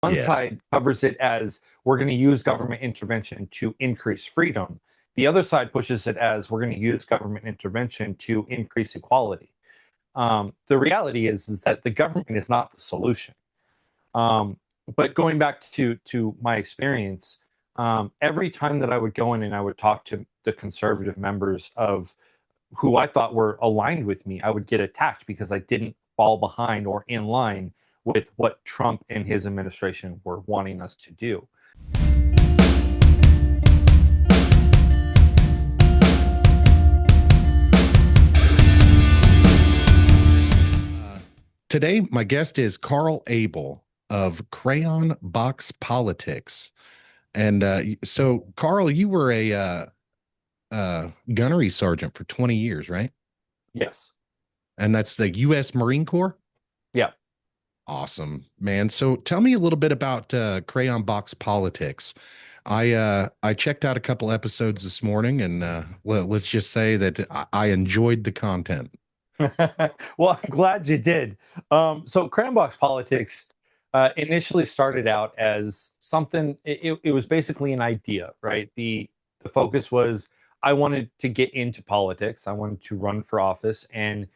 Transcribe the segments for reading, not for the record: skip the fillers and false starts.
One Yes. side covers it as we're going to use government intervention to increase freedom. The other side pushes it as we're going to use government intervention to increase equality. The reality is that the government is not the solution. Um, but going back to my experience, every time that I would go in and I would talk to the conservative members of who I thought were aligned with me, I would get attacked because I didn't fall behind or in line with what Trump and his administration were wanting us to do. Today, my guest is Carl Able of Crayon Box Politics. And so, Carl, you were a gunnery sergeant for 20 years, right? Yes. And that's the U.S. Marine Corps? Yeah. Awesome, man. So tell me a little bit about Crayon Box Politics. I checked out a couple episodes this morning, and let's just say that I enjoyed the content. Well, I'm glad you did. So Crayon Box Politics initially started out as something. It was basically an idea, right? The focus was I wanted to get into politics. I wanted to run for office, and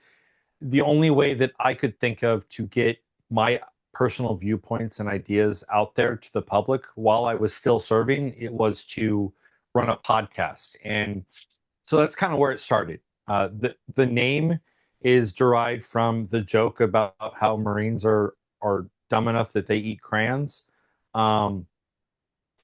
the only way that I could think of to get my personal viewpoints and ideas out there to the public while I was still serving, it was to run a podcast. And so that's kind of where it started. The name is derived from the joke about how Marines are dumb enough that they eat crayons. Um,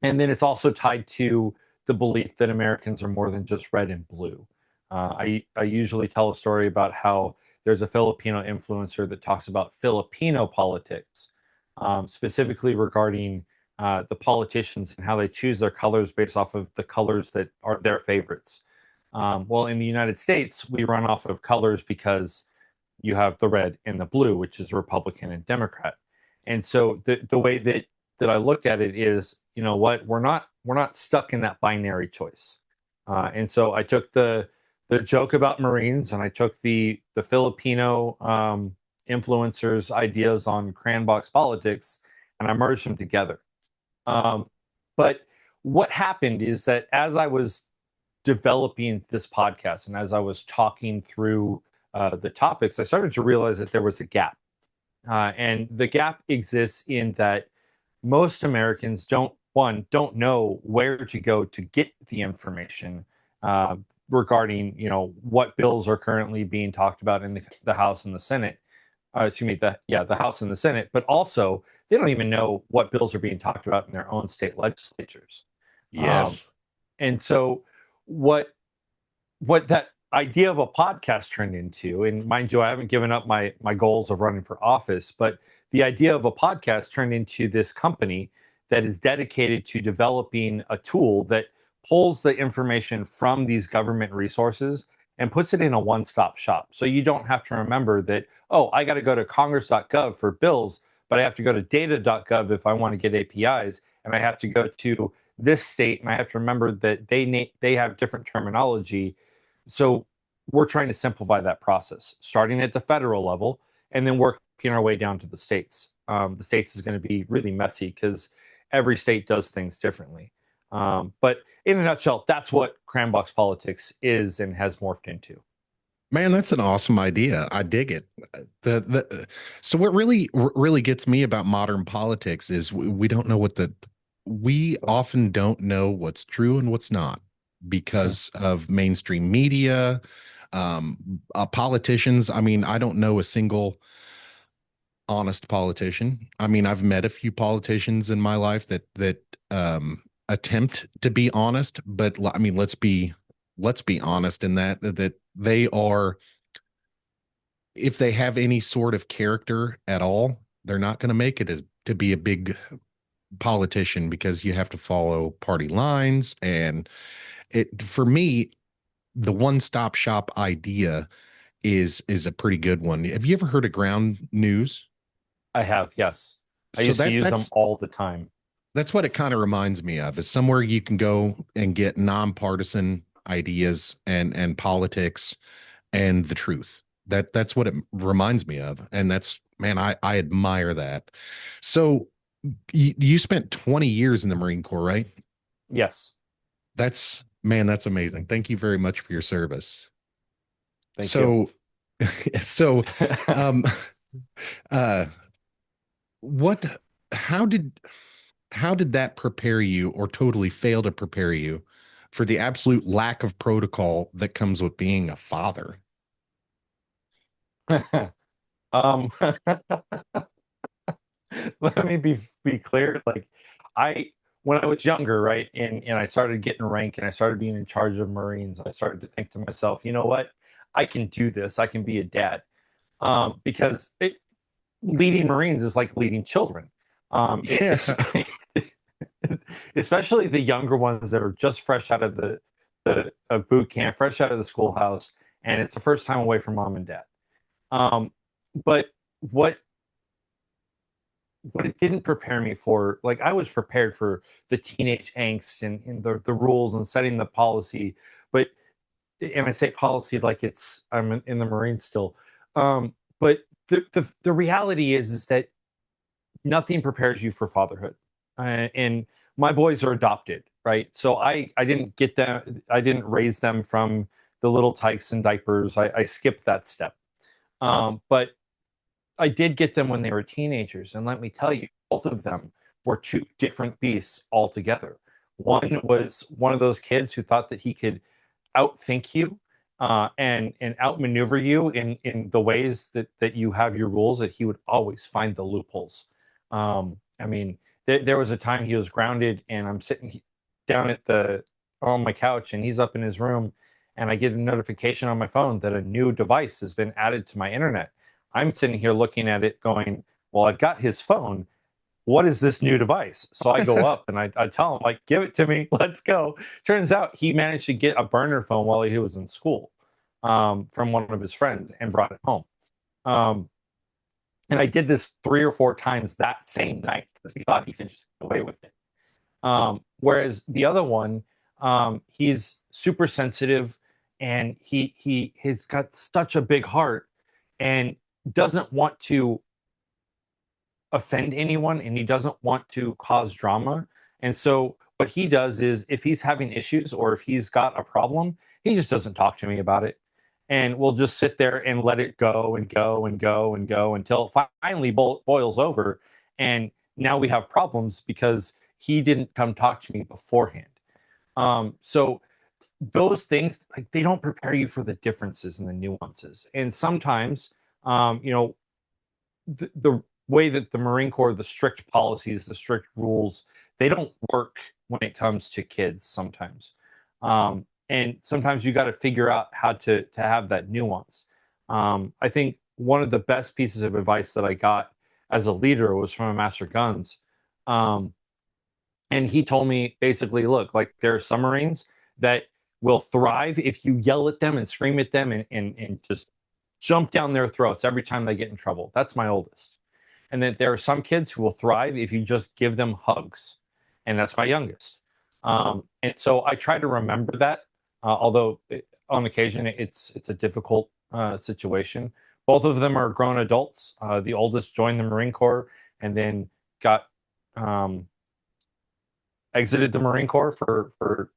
and then it's also tied to the belief that Americans are more than just red and blue. I usually tell a story about how there's a Filipino influencer that talks about Filipino politics, specifically regarding the politicians and how they choose their colors based off of the colors that are their favorites. Well, in the United States, we run off of colors because you have the red and the blue, which is Republican and Democrat. And so the way that I looked at it is, you know what, we're not stuck in that binary choice. And so I took the joke about Marines and I took the Filipino influencers' ideas on crayon box politics and I merged them together. Um, but what happened is that as I was developing this podcast and as I was talking through the topics, I started to realize that there was a gap. And the gap exists in that most Americans don't know where to go to get the information uh, regarding what bills are currently being talked about in the House and the Senate. Excuse me, the House and the Senate, but also they don't even know what bills are being talked about in their own state legislatures. Um, Yes. and so what that idea of a podcast turned into, and mind you, I haven't given up my goals of running for office, but the idea of a podcast turned into this company that is dedicated to developing a tool that pulls the information from these government resources and puts it in a one-stop shop. So you don't have to remember that, oh, I got to go to congress.gov for bills, but I have to go to data.gov if I want to get APIs, and I have to go to this state and I have to remember that they have different terminology. So we're trying to simplify that process, starting at the federal level and then working our way down to the states. The states is going to be really messy because every state does things differently. But in a nutshell, that's what Cranbox politics is and has morphed into. Man, that's an awesome idea. I dig it. So what really gets me about modern politics is we don't know we often don't know what's true and what's not Yeah. because of mainstream media, politicians. I mean, I don't know a single honest politician. I mean, I've met a few politicians in my life that attempt to be honest, but I mean, let's be honest in that they are, if they have any sort of character at all, they're not going to make it as to be a big politician because you have to follow party lines. And it, for me, the one-stop shop idea is a pretty good one. Have you ever heard of ground news? I have, yes. I So used to that use them that's all the time. that's what it kind of reminds me of, is somewhere you can go and get nonpartisan ideas and politics and the truth. That's what it reminds me of. And that's, man, I admire that. So You spent 20 years in the Marine Corps, right? Yes. That's man, that's amazing. Thank you very much for your service. Thank you. So, so, um, uh, what, how did, how did that prepare you or totally fail to prepare you for the absolute lack of protocol that comes with being a father? um, let me be clear. Like I when I was younger, right, and I started getting rank and I started being in charge of Marines, I started to think to myself, you know what? I can do this. I can be a dad. Because leading Marines is like leading children. It's Yeah. especially the younger ones that are just fresh out of the of boot camp, fresh out of the schoolhouse, and it's the first time away from mom and dad. Um, but what what it didn't prepare me for, like I was prepared for the teenage angst and the rules and setting the policy, but and I say policy like it's I'm in the Marines still. But the reality is that nothing prepares you for fatherhood. And my boys are adopted, right? So I didn't get them, I didn't raise them from the little tykes and diapers. I skipped that step. But I did get them when they were teenagers, and let me tell you, both of them were two different beasts altogether. One was one of those kids who thought that he could outthink you and outmaneuver you in the ways that you have your rules. That he would always find the loopholes. I mean, there was a time he was grounded, and I'm sitting down at the on my couch, and he's up in his room, and I get a notification on my phone that a new device has been added to my internet. I'm sitting here looking at it going, well, I've got his phone. What is this new device? So I go up and I tell him, like, give it to me. Let's go. Turns out he managed to get a burner phone while he was in school from one of his friends and brought it home. Um, and I did this 3 or 4 times that same night because he thought he could just get away with it. Whereas the other one, he's super sensitive and he's got such a big heart and doesn't want to offend anyone and he doesn't want to cause drama. And so what he does is if he's having issues or if he's got a problem, he just doesn't talk to me about it. And we'll just sit there and let it go and go and go and go until it finally boils over. And now we have problems because he didn't come talk to me beforehand. So those things, like they don't prepare you for the differences and the nuances. And sometimes, you know, the way that the Marine Corps, the strict policies, the strict rules, they don't work when it comes to kids sometimes. And sometimes you got to figure out how to have that nuance. I think one of the best pieces of advice that I got as a leader was from a master guns. Um, and he told me basically, look, like there are some Marines that will thrive if you yell at them and scream at them and just jump down their throats every time they get in trouble. That's my oldest. And then there are some kids who will thrive if you just give them hugs. And that's my youngest. And so I try to remember that, although on occasion it's a difficult situation. Both of them are grown adults. The oldest joined the Marine Corps and then got um, exited the Marine Corps for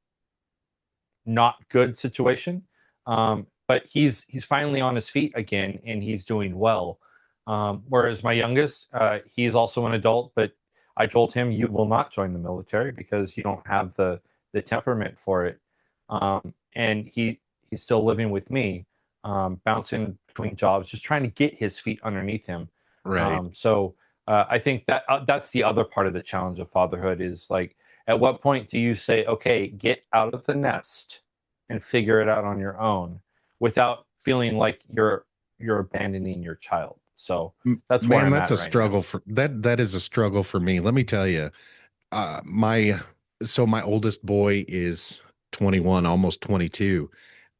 not good situation. But he's finally on his feet again and he's doing well. Whereas my youngest, he's also an adult, but I told him you will not join the military because you don't have the temperament for it. And he's still living with me, bouncing between jobs, just trying to get his feet underneath him. Right. So I think that that's the other part of the challenge of fatherhood is like, at what point do you say, okay, get out of the nest and figure it out on your own without feeling like you're abandoning your child? So that's where Man, I'm that's at a right now. struggle for that is a struggle for me. Let me tell you. My so my oldest boy is 21, almost 22,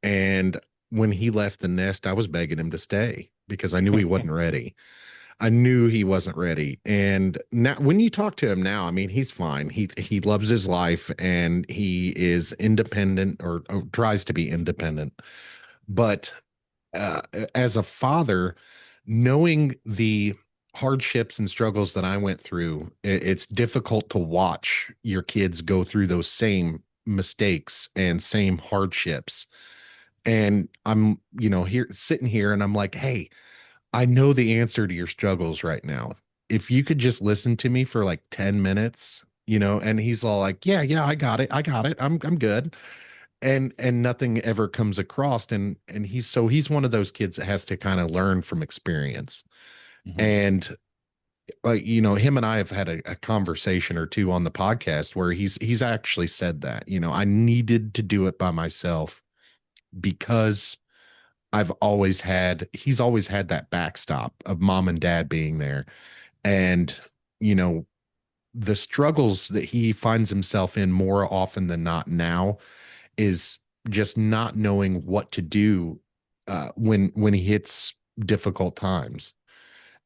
and when he left the nest, I was begging him to stay because I knew he wasn't ready. I knew he wasn't ready. And now when you talk to him now, I mean, he's fine. He loves his life and he is independent or tries to be independent. But as a father, knowing the hardships and struggles that I went through, it's difficult to watch your kids go through those same mistakes and same hardships. And I'm, here sitting here and I'm like, hey, I know the answer to your struggles right now. If you could just listen to me for like 10 minutes, and he's all like, yeah, yeah, I got it. I got it. I'm good. And nothing ever comes across. And he's one of those kids that has to kind of learn from experience. Mhm. And like, him and I have had a conversation or two on the podcast where he's actually said that, I needed to do it by myself because he's always had that backstop of mom and dad being there. And, you know, the struggles that he finds himself in more often than not now is just not knowing what to do when he hits difficult times.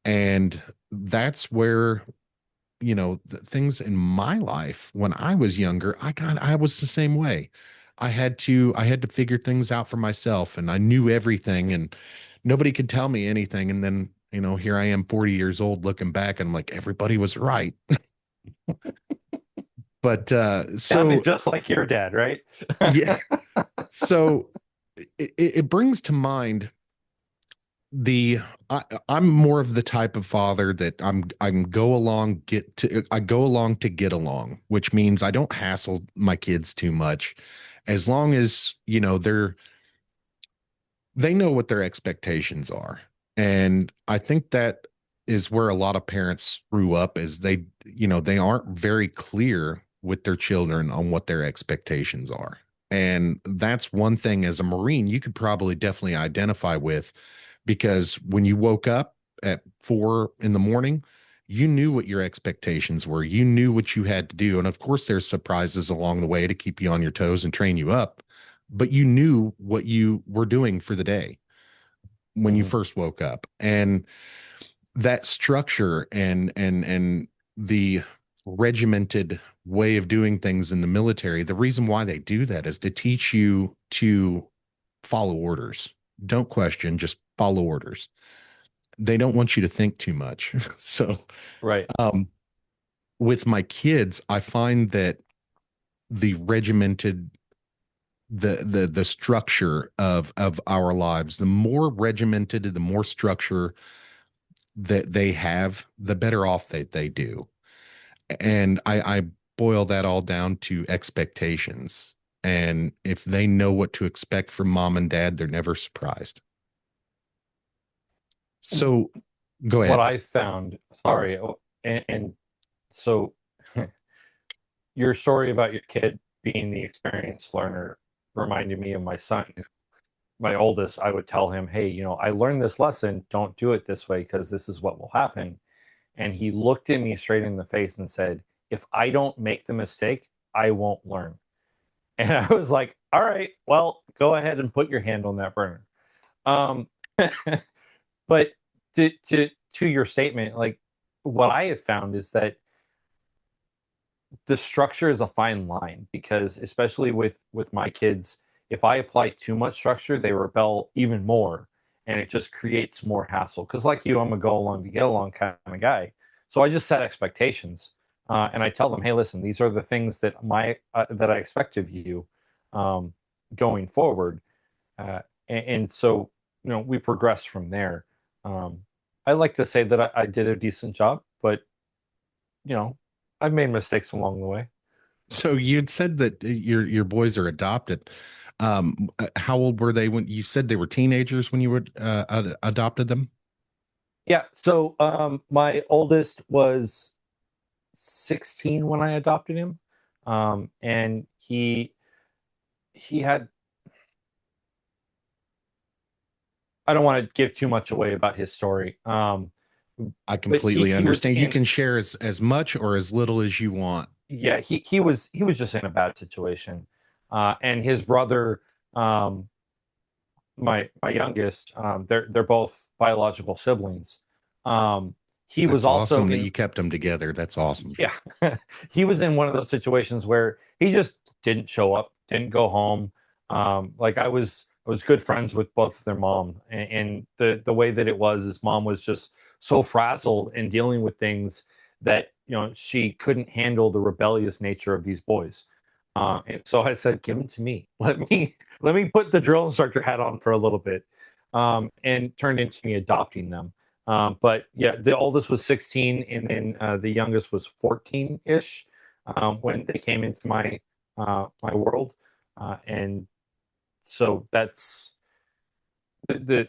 And that's where, the things in my life when I was younger, I was the same way. I had to figure things out for myself, and I knew everything and nobody could tell me anything. And then, here I am 40 years old looking back and I'm like, everybody was right. But Sounded so just like your dad, right? yeah, so it brings to mind the I'm more of the type of father that I go along to get along, which means I don't hassle my kids too much, as long as they know what their expectations are. And I think that is where a lot of parents screw up, is they aren't very clear with their children on what their expectations are. And that's one thing as a Marine you could probably definitely identify with, because when you woke up at 4 in the morning, you knew what your expectations were. You knew what you had to do. And of course, there's surprises along the way to keep you on your toes and train you up, but you knew what you were doing for the day when you Mhm. first woke up. And that structure and the regimented way of doing things in the military, the reason why they do that is to teach you to follow orders. Don't question, just follow orders. They don't want you to think too much. So, Right. um, with my kids, I find that the regimented the structure of our lives, the more regimented, the more structure that they have, the better off they do. And I boil that all down to expectations. And if they know what to expect from mom and dad, they're never surprised. So go What ahead. I found, sorry, and so your story about your kid being the experienced learner reminded me of my son. My oldest, I would tell him, hey, I learned this lesson. Don't do it this way because this is what will happen. And he looked at me straight in the face and said, if I don't make the mistake, I won't learn. And I was like, all right, well, go ahead and put your hand on that burner. Um, but to your statement, like what I have found is that the structure is a fine line, because especially with my kids, if I apply too much structure, they rebel even more, and it just creates more hassle. Because like you, I'm a go along to get along kind of guy. So I just set expectations, and I tell them, hey, listen, these are the things that I expect of you, um, going forward, and so we progress from there. um, I like to say that I did a decent job, but you know I've made mistakes along the way. So you'd said that your boys are adopted. How old were they when you said they were teenagers when you were adopted them? Yeah, so my oldest was 16 when I adopted him. And he had, I don't want to give too much away about his story. I But he completely he was understand. You in, can share as much or as little as you want. yeah, he was just in a bad situation. And his brother, um my youngest, they're both biological siblings. He was That's also awesome that in, you kept them together. That's awesome. yeah, he was in one of those situations where he just didn't show up, didn't go home. Like I was good friends with both of their mom, and the way that it was, his mom was just so frazzled and dealing with things that she couldn't handle the rebellious nature of these boys. And so I said, "Give them to me. Let me put the drill instructor hat on for a little bit," and turned into me adopting them. But yeah, the oldest was 16, and then the youngest was 14 ish when they came into my world, and so that's the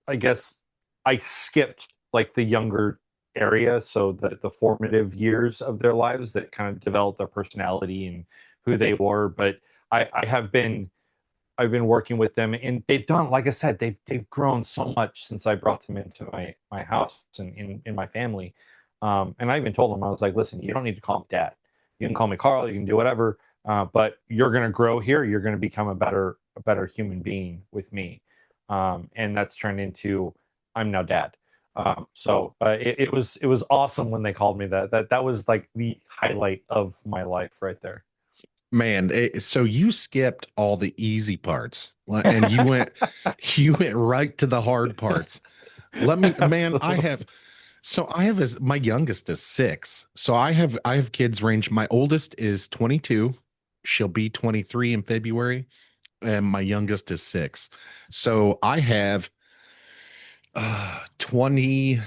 I guess I skipped like the younger area, so the formative years of their lives that kind of developed their personality and who they were. But I've been working with them, and they've done, like I said, they've grown so much since I brought them into my house and in my family. And I even told them, I was like, listen, you don't need to call me dad. You can call me Carl. You can do whatever. But you're going to grow here. You're going to become a better human being with me. And that's turned into I'm now dad. It was awesome when they called me that. That was like the highlight of my life right there. Man, so you skipped all the easy parts and you went right to the hard parts. Let me, man, Absolutely. my youngest is 6. So I have kids range. My oldest is 22. She'll be 23 in February, and my youngest is 6. So I have 20,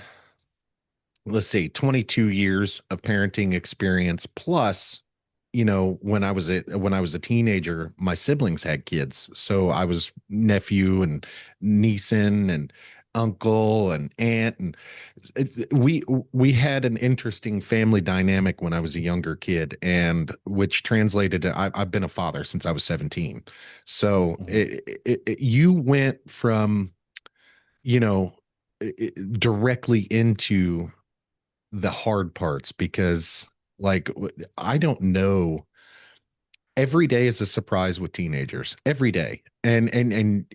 let's see, 22 years of parenting experience plus, when I was a teenager, my siblings had kids. So I was nephew and niece and uncle and aunt, and we had an interesting family dynamic when I was a younger kid, and which translated to I've been a father since I was 17. So Mhm. you went from, you know directly into the hard parts because, like, I don't know, every day is a surprise with teenagers every day, and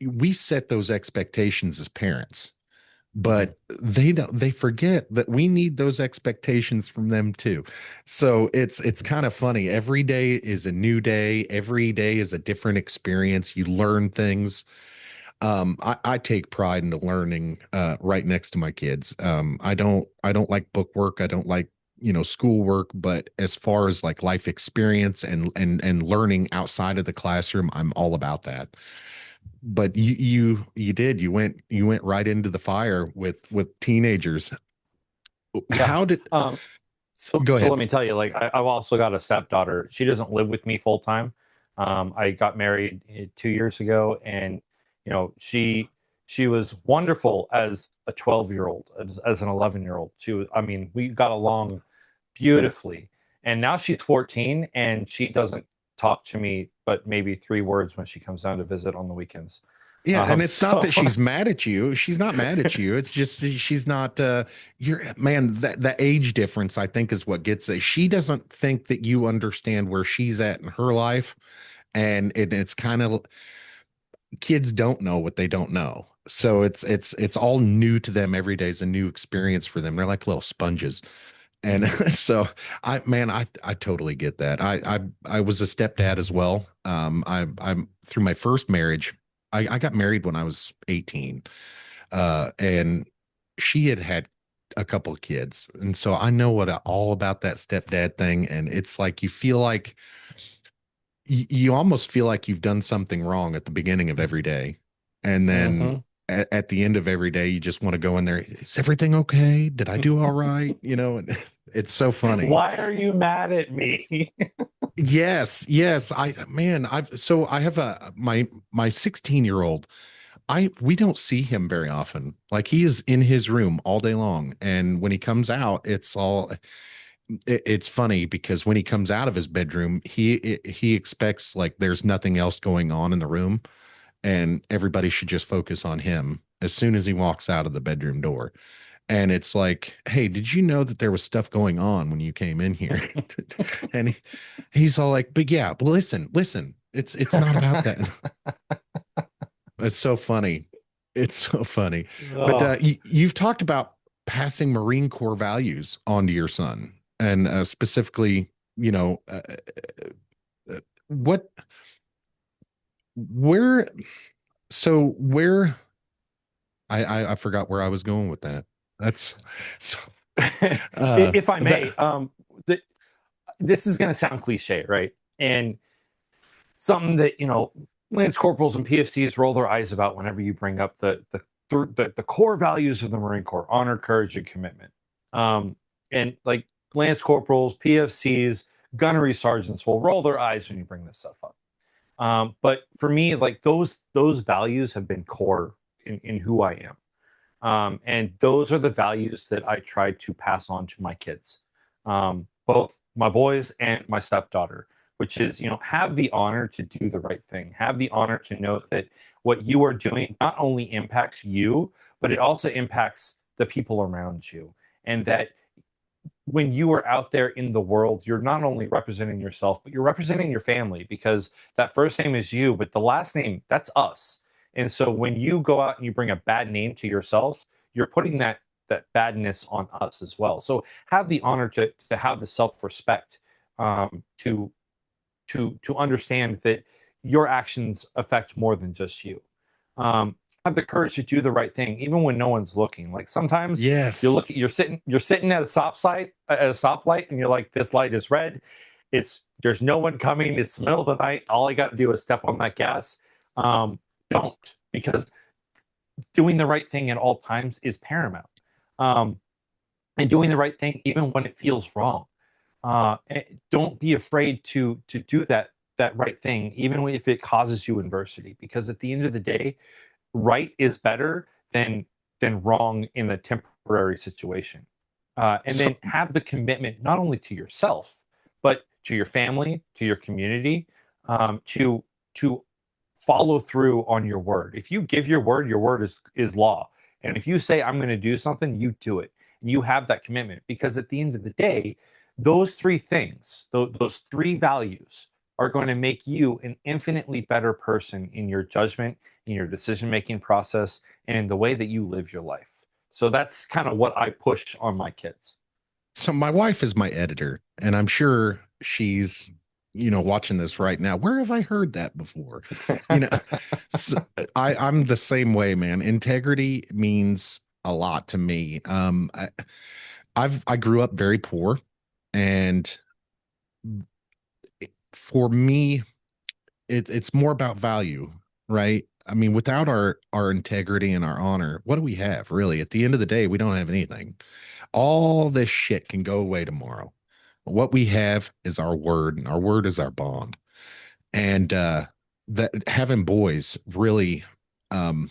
we set those expectations as parents, Mhm. but they forget that we need those expectations from them too. So it's kind of funny. Every day is a new day. Every day is a different experience. You learn things. I take pride in the learning right next to my kids. I don't like book work. I don't like, school work, but as far as like life experience and learning outside of the classroom, I'm all about that. But you went right into the fire with teenagers. Yeah. How did Um, so Go so let ahead. me tell you, like I've also got a stepdaughter. She doesn't live with me full time. I got married 2 years ago, and she was wonderful as a 12-year-old, as an 11-year-old. I mean, we got along beautifully. And now she's 14, and she doesn't talk to me but maybe 3 words when she comes down to visit on the weekends. Yeah, and it's not So that she's mad at you. She's not mad at you. It's just she's not you're man, that the age difference I think is what gets it. She doesn't think that you understand where she's at in her life, and it's kind of, kids don't know what they don't know. So it's all new to them. Every day is a new experience for them. They're like little sponges. And Mhm. so I totally get that. I was a stepdad as well. I'm through my first marriage. I got married when I was 18. And she had a couple of kids. And so I know all about that stepdad thing. And it's like you almost feel like you've done something wrong at the beginning of every day. And then Mhm. at the end of every day, you just want to go in there. Is everything okay? Did I do all right? And it's so funny. Why are you mad at me? Yes, yes. I have my 16-year-old. We don't see him very often. Like, he is in his room all day long. And when he comes out, it's funny because when he comes out of his bedroom, he expects like there's nothing else going on in the room, and everybody should just focus on him as soon as he walks out of the bedroom door. And it's like, hey, did you know that there was stuff going on when you came in here? And he's all like, but yeah, but listen, it's not about that. It's so funny. It's so funny. But Oh, you've talked about passing Marine Corps values onto your son, and specifically, you know, uh, what, where, so where, I forgot where I was going with that. That's so If I may, that th- this is going to sound cliche, right? And something that Lance corporals and PFCs roll their eyes about whenever you bring up the core values of the Marine Corps: honor, courage, and commitment. And like Lance corporals, PFCs, gunnery sergeants will roll their eyes when you bring this stuff up. But for me, like those values have been core in who I am. And those are the values that I try to pass on to my kids, both my boys and my stepdaughter, which is, have the honor to do the right thing, have the honor to know that what you are doing not only impacts you, but it also impacts the people around you. And that when you are out there in the world, you're not only representing yourself, but you're representing your family, because that first name is you, but the last name, that's us. And so when you go out and you bring a bad name to yourself, you're putting that badness on us as well. So have the honor to have the self-respect, to to understand that your actions affect more than just you. Have the courage to do the right thing, even when no one's looking. Like sometimes yes. you're sitting at a stoplight, and you're like, this light is red. There's no one coming. It's the middle of the night. All I got to do is step on that gas. Don't, because doing the right thing at all times is paramount. Um, and doing the right thing even when it feels wrong. Don't be afraid to do that right thing, even if it causes you adversity, because at the end of the day, right is better than wrong in the temporary situation. And So then have the commitment not only to yourself, but to your family, to your community, to follow through on your word. If you give your word is law. And if you say I'm going to do something, you do it, and you have that commitment. Because at the end of the day, those three things, those three values, are going to make you an infinitely better person in your judgment, in your decision making process, and in the way that you live your life. So that's kind of what I push on my kids. so my wife is my editor, and I'm sure she's watching this right now. Where have I heard that before? You know, so I'm the same way, man. Integrity means a lot to me. I grew up very poor, and for me, it's more about value, right? I mean, without our integrity and our honor, what do we have really? At the end of the day, we don't have anything. All this shit can go away tomorrow. What we have is our word, and our word is our bond. And that having boys really, um,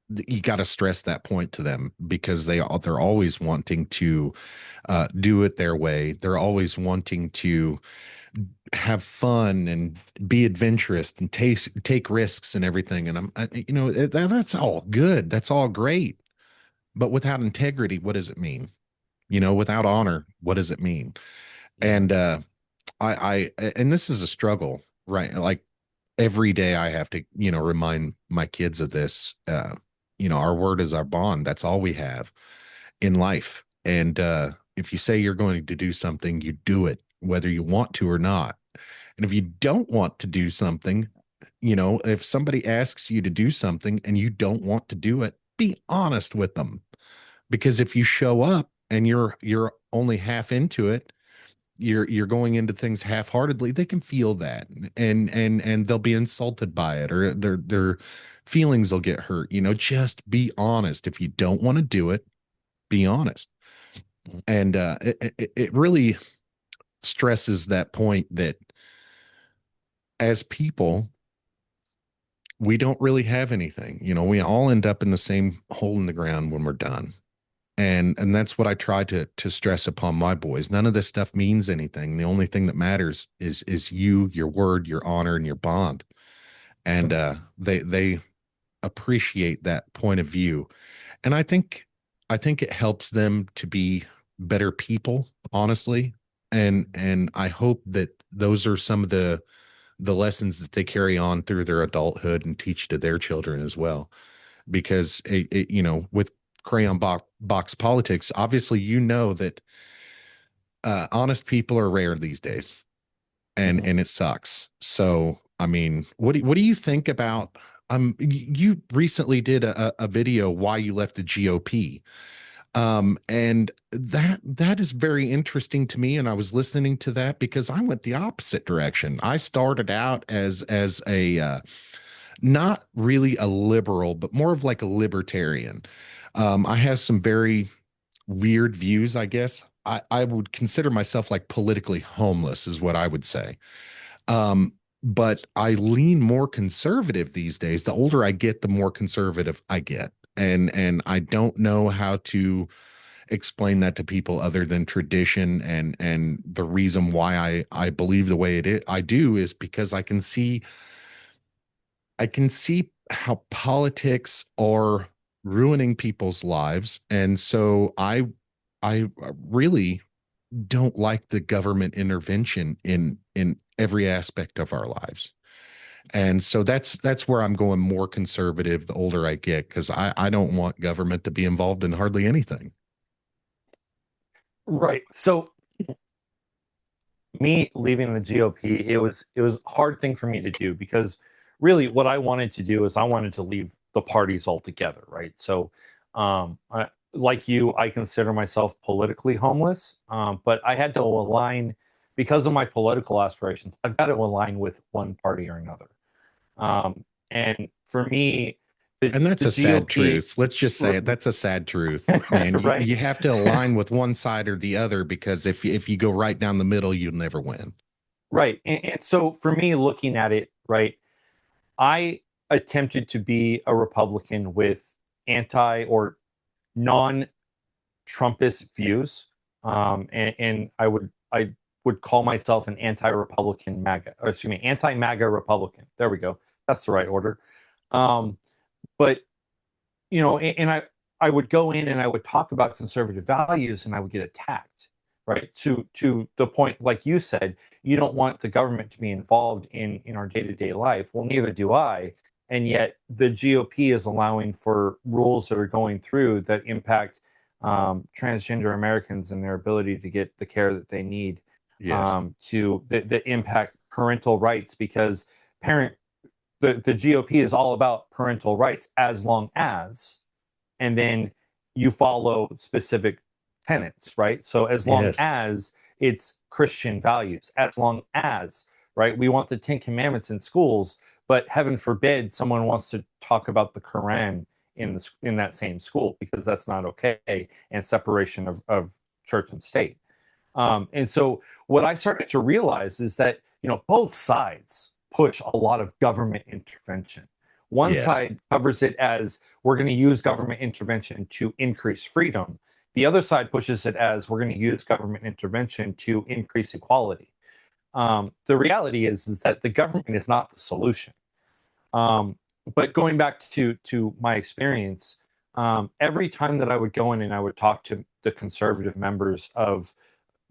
you got to stress that point to them, because they're always wanting to do it their way. They're always wanting to have fun and be adventurous and take risks and everything. And that's all good. That's all great. But without integrity, what does it mean? Without honor, what does it mean? Yeah. And and this is a struggle, right? Like every day I have to, remind my kids of this. Our word is our bond. That's all we have in life. And if you say you're going to do something, you do it, whether you want to or not. And if you don't want to do something, if somebody asks you to do something and you don't want to do it, be honest with them. Because if you show up and you're only half into it, you're going into things half-heartedly, they can feel that, and they'll be insulted by it, or their feelings will get hurt. Just be honest. If you don't want to do it, be honest. And it really stresses that point that as people, we don't really have anything. We all end up in the same hole in the ground when we're done. And that's what I try to stress upon my boys. None of this stuff means anything. The only thing that matters is you, your word, your honor, and your bond. And they appreciate that point of view. And I think it helps them to be better people, honestly. And I hope that those are some of the lessons that they carry on through their adulthood and teach to their children as well. Because with Crayon Box Politics, obviously that honest people are rare these days, and Mhm. and it sucks. So I mean, what do you think about You recently did a video why you left the GOP. And that is very interesting to me. And I was listening to that because I went the opposite direction. I started out as a not really a liberal, but more of like a libertarian. I have some very weird views, I guess. I would consider myself like politically homeless, is what I would say. Um, but I lean more conservative these days. The older I get, the more conservative I get. And I don't know how to explain that to people other than tradition, and the reason why I believe the way it is I do is because I can see how politics are ruining people's lives, and so I really don't like the government intervention in every aspect of our lives. And so that's where I'm going more conservative the older I get, because I don't want government to be involved in hardly anything. Right. So me leaving the GOP, it was a hard thing for me to do because really what I wanted to do is I wanted to leave the parties altogether, right? So like you, I consider myself politically homeless, but I had to align because of my political aspirations. I've got to align with one party or another. And for me, And that's the a sad GOP, truth. Let's just say it. That's a sad truth, man. You, right? you have to align with one side or the other, because if you go right down the middle, you'll never win. Right. And so for me, looking at it, right, I attempted to be a Republican with anti or non Trumpist views. And I would call myself an anti-Republican MAGA, or excuse me, anti-MAGA Republican. There we go. That's the right order. Um, but and I would go in and I would talk about conservative values and I would get attacked, right? To the point, like you said, you don't want the government to be involved in our day-to-day life. Well, neither do I. And yet the GOP is allowing for rules that are going through that impact transgender Americans and their ability to get the care that they need, Yes. to that impact parental rights because parent the GOP is all about parental rights as long as, and then you follow specific tenets, right? So as long Yes. as it's Christian values, as long as, right, we want the Ten Commandments in schools, but heaven forbid someone wants to talk about the Quran in that same school because that's not okay, and separation of church and state. And so what I started to realize is that, both sides push a lot of government intervention. One Yes. side covers it as we're going to use government intervention to increase freedom. The other side pushes it as we're going to use government intervention to increase equality. The reality is that the government is not the solution. Um, but going back to my experience, every time that I would go in and I would talk to the conservative members of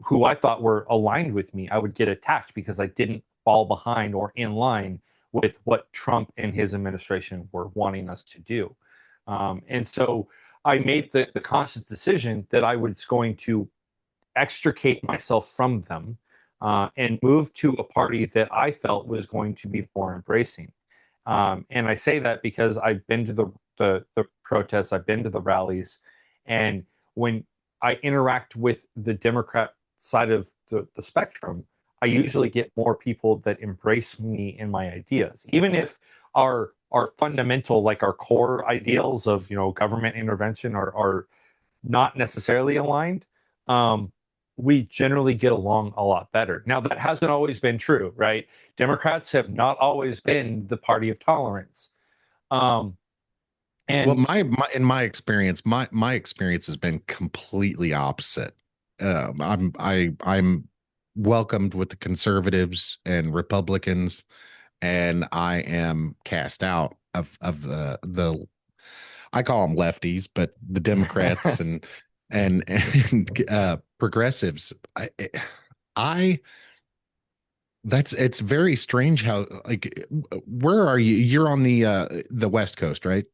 who I thought were aligned with me, I would get attacked because I didn't fall behind or in line with what Trump and his administration were wanting us to do. And so I made the conscious decision that I was going to extricate myself from them, and move to a party that I felt was going to be more embracing. And I say that because I've been to the protests, I've been to the rallies, and when I interact with the Democrat side of the spectrum, I usually get more people that embrace me and my ideas, even if our fundamental, like our core ideals of government intervention are not necessarily aligned. Um, we generally get along a lot better. Now that hasn't always been true, right? Democrats have not always been the party of tolerance. Um, Well, and in my experience, my experience has been completely opposite. I'm welcomed with the conservatives and Republicans, and I am cast out of the I call them lefties, but the Democrats and progressives. I that's it's very strange how, like, where are you? You're on the West Coast, right?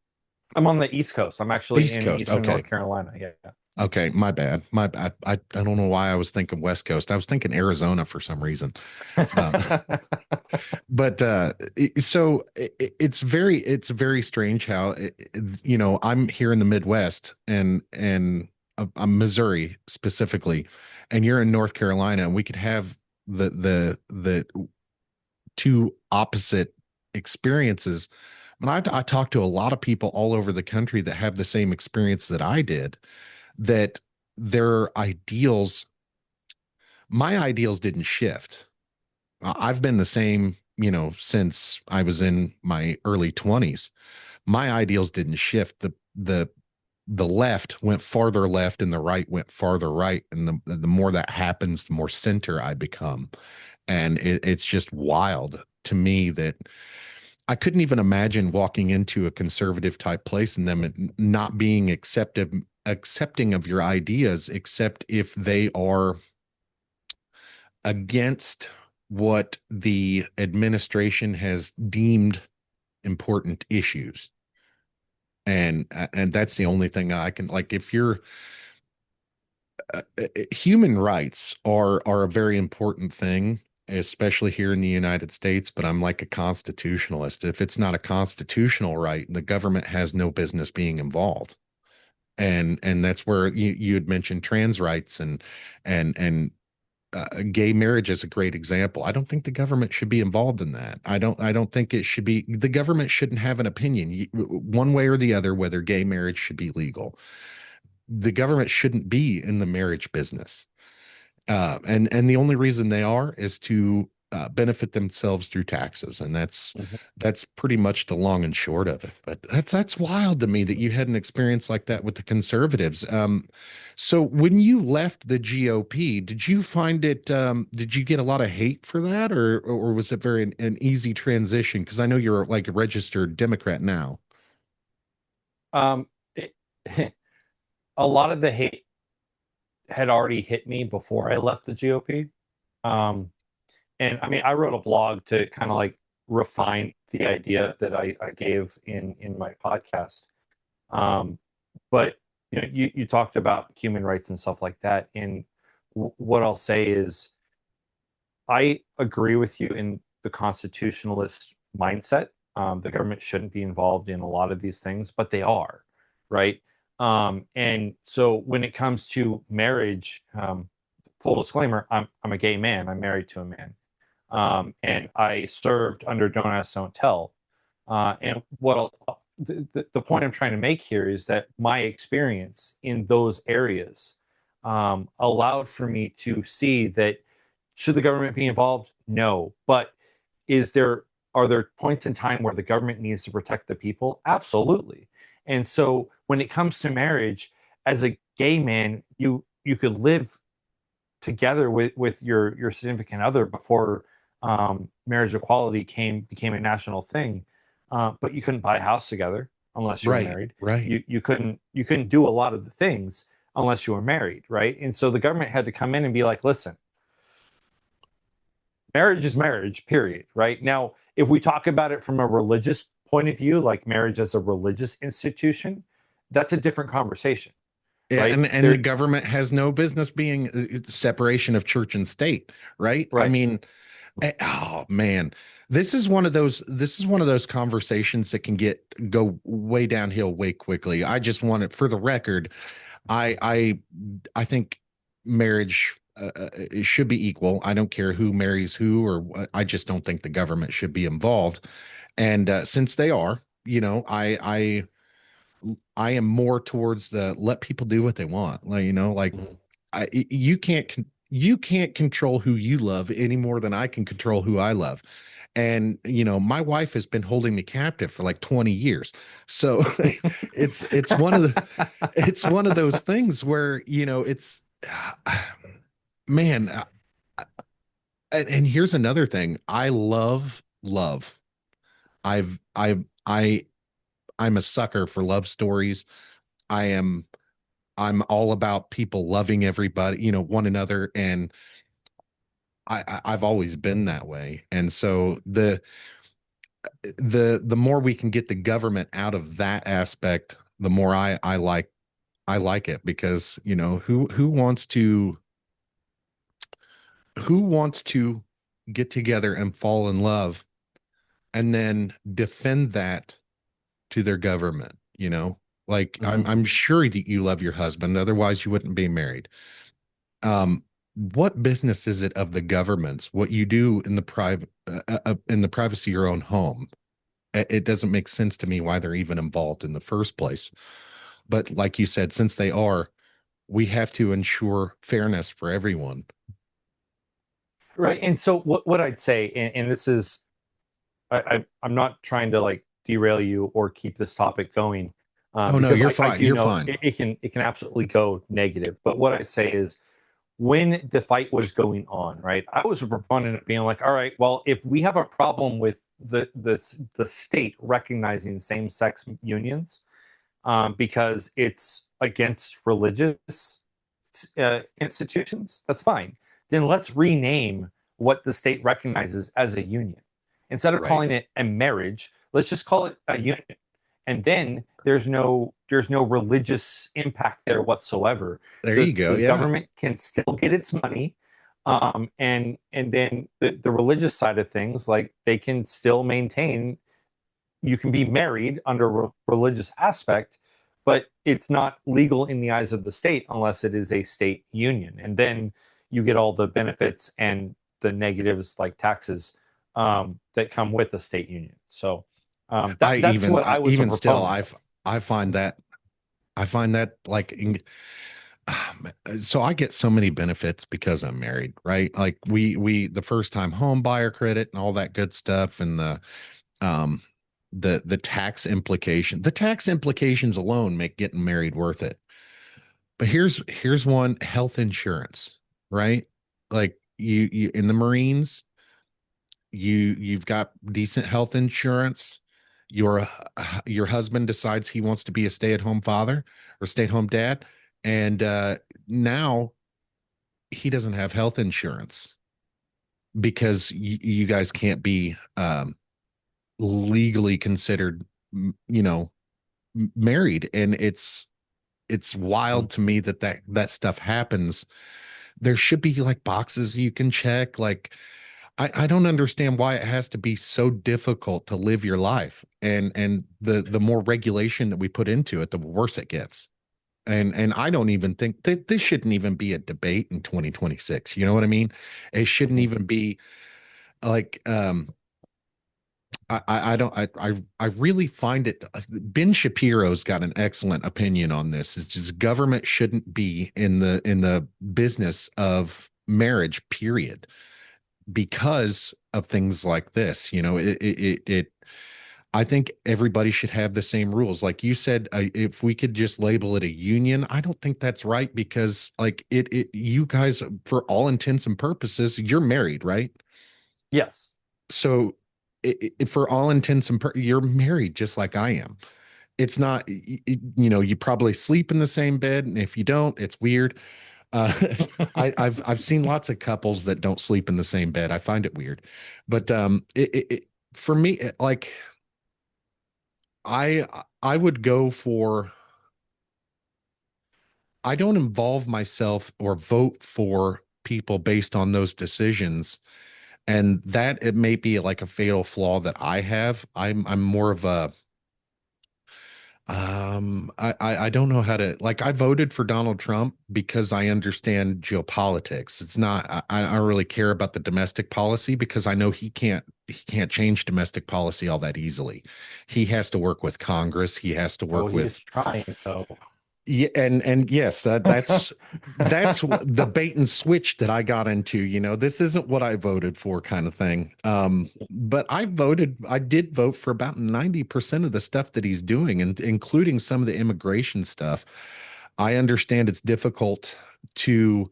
I'm on the East Coast. I'm actually East in Coast. Eastern Okay. North Carolina. Yeah. Okay, my bad. My bad. I don't know why I was thinking West Coast. I was thinking Arizona for some reason. Uh, but so it's very strange how I'm here in the Midwest and I'm Missouri specifically, and you're in North Carolina, and we could have the two opposite experiences. And I talk to a lot of people all over the country that have the same experience that I did, that their ideals, my ideals didn't shift. I've been the same, since I was in my early 20s. My ideals didn't shift. The left went farther left and the right went farther right. And the more that happens, the more center I become. And it's just wild to me that I couldn't even imagine walking into a conservative type place and them not being accepting of your ideas, except if they are against what the administration has deemed important issues. And that's the only thing I can, like, if you're human rights are a very important thing, especially here in the United States, but I'm like a constitutionalist. If it's not a constitutional right, the government has no business being involved. And that's where you had mentioned trans rights and gay marriage is a great example. I don't think the government should be involved in that. I don't think it should be, the government shouldn't have an opinion one way or the other whether gay marriage should be legal. The government shouldn't be in the marriage business. And the only reason they are is to benefit themselves through taxes, and Mhm. that's pretty much the long and short of it. But that's wild to me that you had an experience like that with the conservatives. So when you left the GOP, did you find it? Did you get a lot of hate for that, or was it very an easy transition? Because I know you're like a registered Democrat now. um, it, a lot of the hate had already hit me before I left the GOP. Um, and I mean, I wrote a blog to kind of like refine the idea that I gave in my podcast. Um, but you talked about human rights and stuff like that. And what I'll say is, I agree with you in the constitutionalist mindset. The government shouldn't be involved in a lot of these things, but they are, right? And so when it comes to marriage, full disclaimer, I'm a gay man. I'm married to a man, and I served under Don't Ask, Don't Tell. And the point I'm trying to make here is that my experience in those areas allowed for me to see that should the government be involved? No. But is there are there points in time where the government needs to protect the people? Absolutely. And so when it comes to marriage, as a gay man, you could live together with your significant other before marriage equality became a national thing. But you couldn't buy a house together unless you were Right, married. right. You couldn't do a lot of the things unless you were married, right? And so the government had to come in and be like, listen, marriage is marriage, period, right? Now, if we talk about it from a religious point of view, like marriage as a religious institution, that's a different conversation, Yeah, right? and the There, government has no business being separation of church and state, right? I right. mean, oh man, this is one of those conversations that can go way downhill way quickly. I just want it for the record. I think marriage it should be equal. I don't care who marries who, or I just don't think the government should be involved. And since they are, I am more towards the let people do what they want. Like Mhm. you can't control who you love any more than I can control who I love. And my wife has been holding me captive for like 20 years. So it's one of those things where it's man, and here's another thing. I love. I I'm a sucker for love stories. I am I'm all about people loving everybody, one another, and I've always been that way. And so the more we can get the government out of that aspect, the more I like I like it because, who wants to get together and fall in love and then defend that to their government, you know? Like Mhm. I'm sure that you love your husband, otherwise you wouldn't be married. Um, what business is it of the government's what you do in the private in the privacy of your own home? It doesn't make sense to me why they're even involved in the first place. But like you said, since they are, we have to ensure fairness for everyone. Right. And so what I'd say, and this is, I'm not trying to like derail you or keep this topic going, Oh no, because you're I fine. do You're know fine. it can absolutely go negative. But what I'd say is when the fight was going on, right, I was a proponent of being like, all right, well, if we have a problem with the state recognizing same sex unions, because it's against religious institutions, that's fine. Then let's rename what the state recognizes as a union. Instead of Right. calling it a marriage, let's just call it a union. And then there's no religious impact there whatsoever. There you go. The Yeah. government can still get its money, and then the religious side of things, like they can still maintain, you can be married under a religious aspect, but it's not legal in the eyes of the state unless it is a state union. And then you get all the benefits and the negatives like taxes, that come with a state union. So that's what I was a Even still, proponent of. I find that like so I get so many benefits because I'm married, right? Like the first time home buyer credit and all that good stuff, and um the the tax implications alone make getting married worth it. But here's one: health insurance, right? Like you in the Marines, you've got decent health insurance. Your husband decides he wants to be a stay-at-home father or stay-at-home dad, and now he doesn't have health insurance because you guys can't be legally considered, you know, married, and it's Mhm. wild to me that that stuff happens. There should be like boxes you can check. Like I don't understand why it has to be so difficult to live your life, and the more regulation that we put into it, the worse it gets. And I don't even think that this shouldn't even be a debate in 2026. You know what I mean? It shouldn't Mhm. even be like I don't I really find it. Ben Shapiro's got an excellent opinion on this. It's just government shouldn't be in the business of marriage, period, because of things like this. You know, it I think everybody should have the same rules. Like you said, if we could just label it a union, I don't think that's right because like you guys, for all intents and purposes, you're married, right? Yes. So for all intents and you're married just like I am. It's not, you probably sleep in the same bed, and if you don't, it's weird. Uh, I've seen lots of couples that don't sleep in the same bed. I find it weird, but for me, like I would go for. I don't involve myself or vote for people based on those decisions, and that it may be like a fatal flaw that I have. I'm more of a I don't know how to, like, I voted for Donald Trump because I understand geopolitics. It's not I don't really care about the domestic policy because I know he can't change domestic policy all that easily. He has to work with Congress. He has to Oh, work he is with. trying though. Yeah, and yes, that's the bait and switch that I got into. This isn't what I voted for, kind of thing. But I did vote for about 90% of the stuff that he's doing, and including some of the immigration stuff. I understand to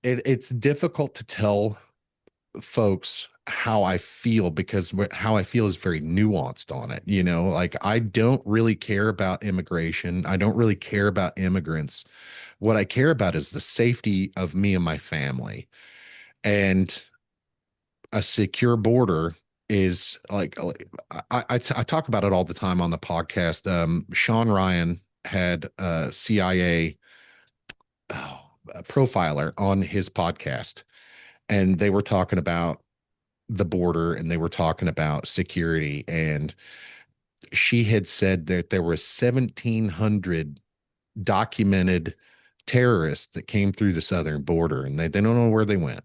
it's difficult to tell folks how I feel because how I feel is very nuanced on it. Like I don't really care about immigration. I don't really care about immigrants. What I care about is the safety of me and my family. And a secure border is like I talk about it all the time on the podcast. Sean Ryan had a CIA a profiler on his podcast, and they were talking about the border and they were talking about security. And she had said that there were 1,700 documented terrorists that came through the southern border, and they don't know where they went.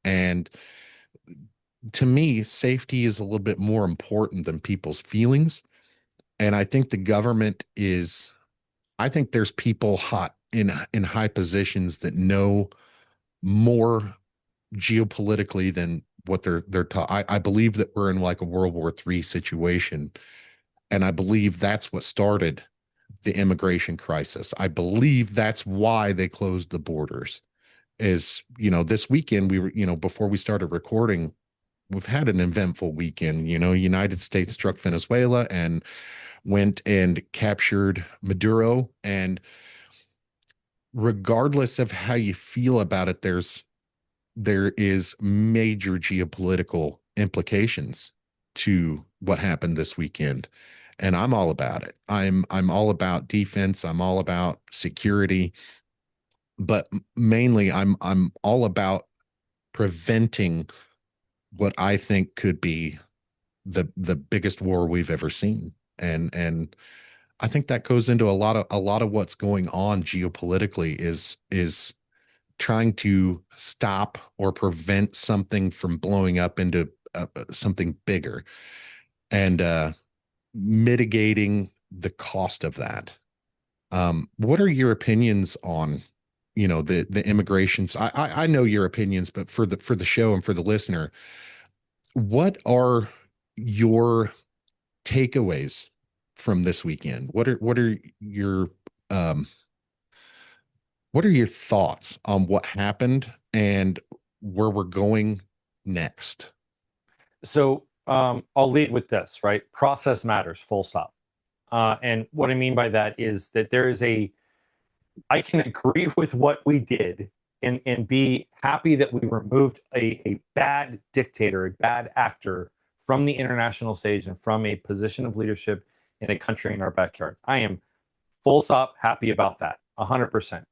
And to me, safety is a little bit more important than people's feelings. And I think the government is, I think there's people hot in high positions that know more geopolitically than what they're taught. I believe that we're in like a World War III situation, and I believe that's what started the immigration crisis. I believe that's why they closed the borders. Is, this weekend we were, before we started recording, we've had an eventful weekend. United States struck Venezuela and went and captured Maduro. And regardless of how you feel about it, there is major geopolitical implications to what happened this weekend. And I'm all about it. I'm all about defense. I'm all about security, but mainly I'm all about preventing what I think could be the biggest war we've ever seen. And I think that goes into a lot of what's going on geopolitically is trying to stop or prevent something from blowing up into something bigger, and mitigating the cost of that. What are your opinions on, the immigrations? I know your opinions, but for the show and for the listener, what are your takeaways from this weekend? Um, what are your thoughts on what happened and where we're going next? So I'll lead with this, right? Process matters, full stop. And what I mean by that is that I can agree with what we did and be happy that we removed a bad dictator, a bad actor from the international stage and from a position of leadership in a country in our backyard. I am full stop happy about that, 100%.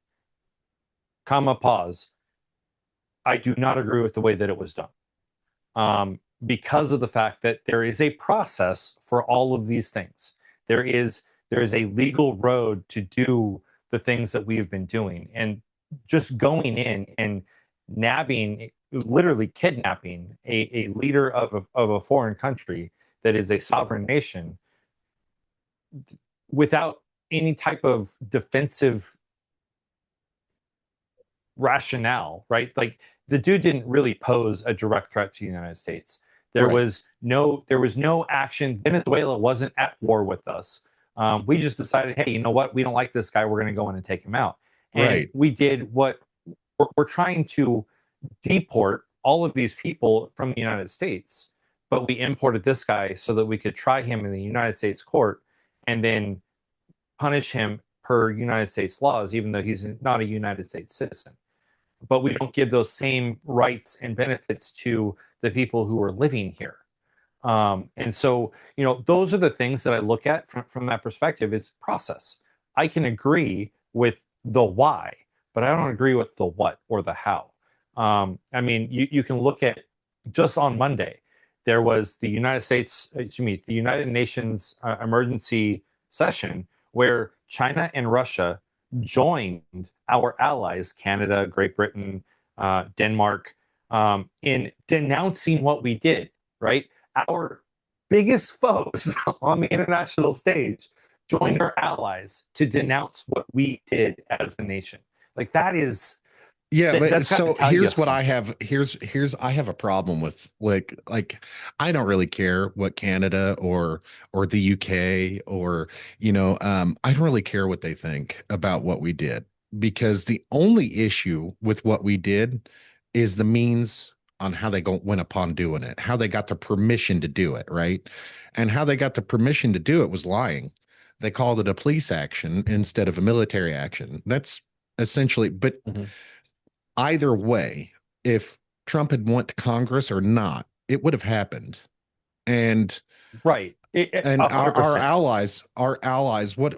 Comma, pause. I do not agree with the way that it was done. Because of the fact that there is a process for all of these things. There is a legal road to do the things that we have been doing, and just going in and nabbing, literally kidnapping a leader of a foreign country that is a sovereign nation without any type of defensive rationale, right? Like the dude didn't really pose a direct threat to the United States. Right, There was no action. Venezuela wasn't at war with us. We just decided, hey, you know what? We don't like this guy. We're going to go in and take him out. And right. we did what we're trying to deport all of these people from the United States, but we imported this guy so that we could try him in the United States court and then punish him per United States laws, even though he's not a United States citizen. But we don't give those same rights and benefits to the people who are living here. And so, those are the things that I look at from that perspective is process. I can agree with the why, but I don't agree with the what or the how. I mean, you can look at just on Monday, there was the United States, excuse me, the United Nations emergency session where China and Russia joined our allies, Canada, Great Britain, Denmark, in denouncing what we did, right? Our biggest foes on the international stage joined our allies to denounce what we did as a nation. Like Yeah, but that's got to so tell you here's what I something. have. Here's I have a problem with like I don't really care what Canada or the UK or I don't really care what they think about what we did, because the only issue with what we did is the means on how they went upon doing it, how they got the permission to do it, right? And how they got the permission to do it was lying. They called it a police action instead of a military action. That's essentially, but Mhm. either way, if Trump had went to Congress or not, it would have happened. And Right. and A our hundred our percent. allies, our allies, what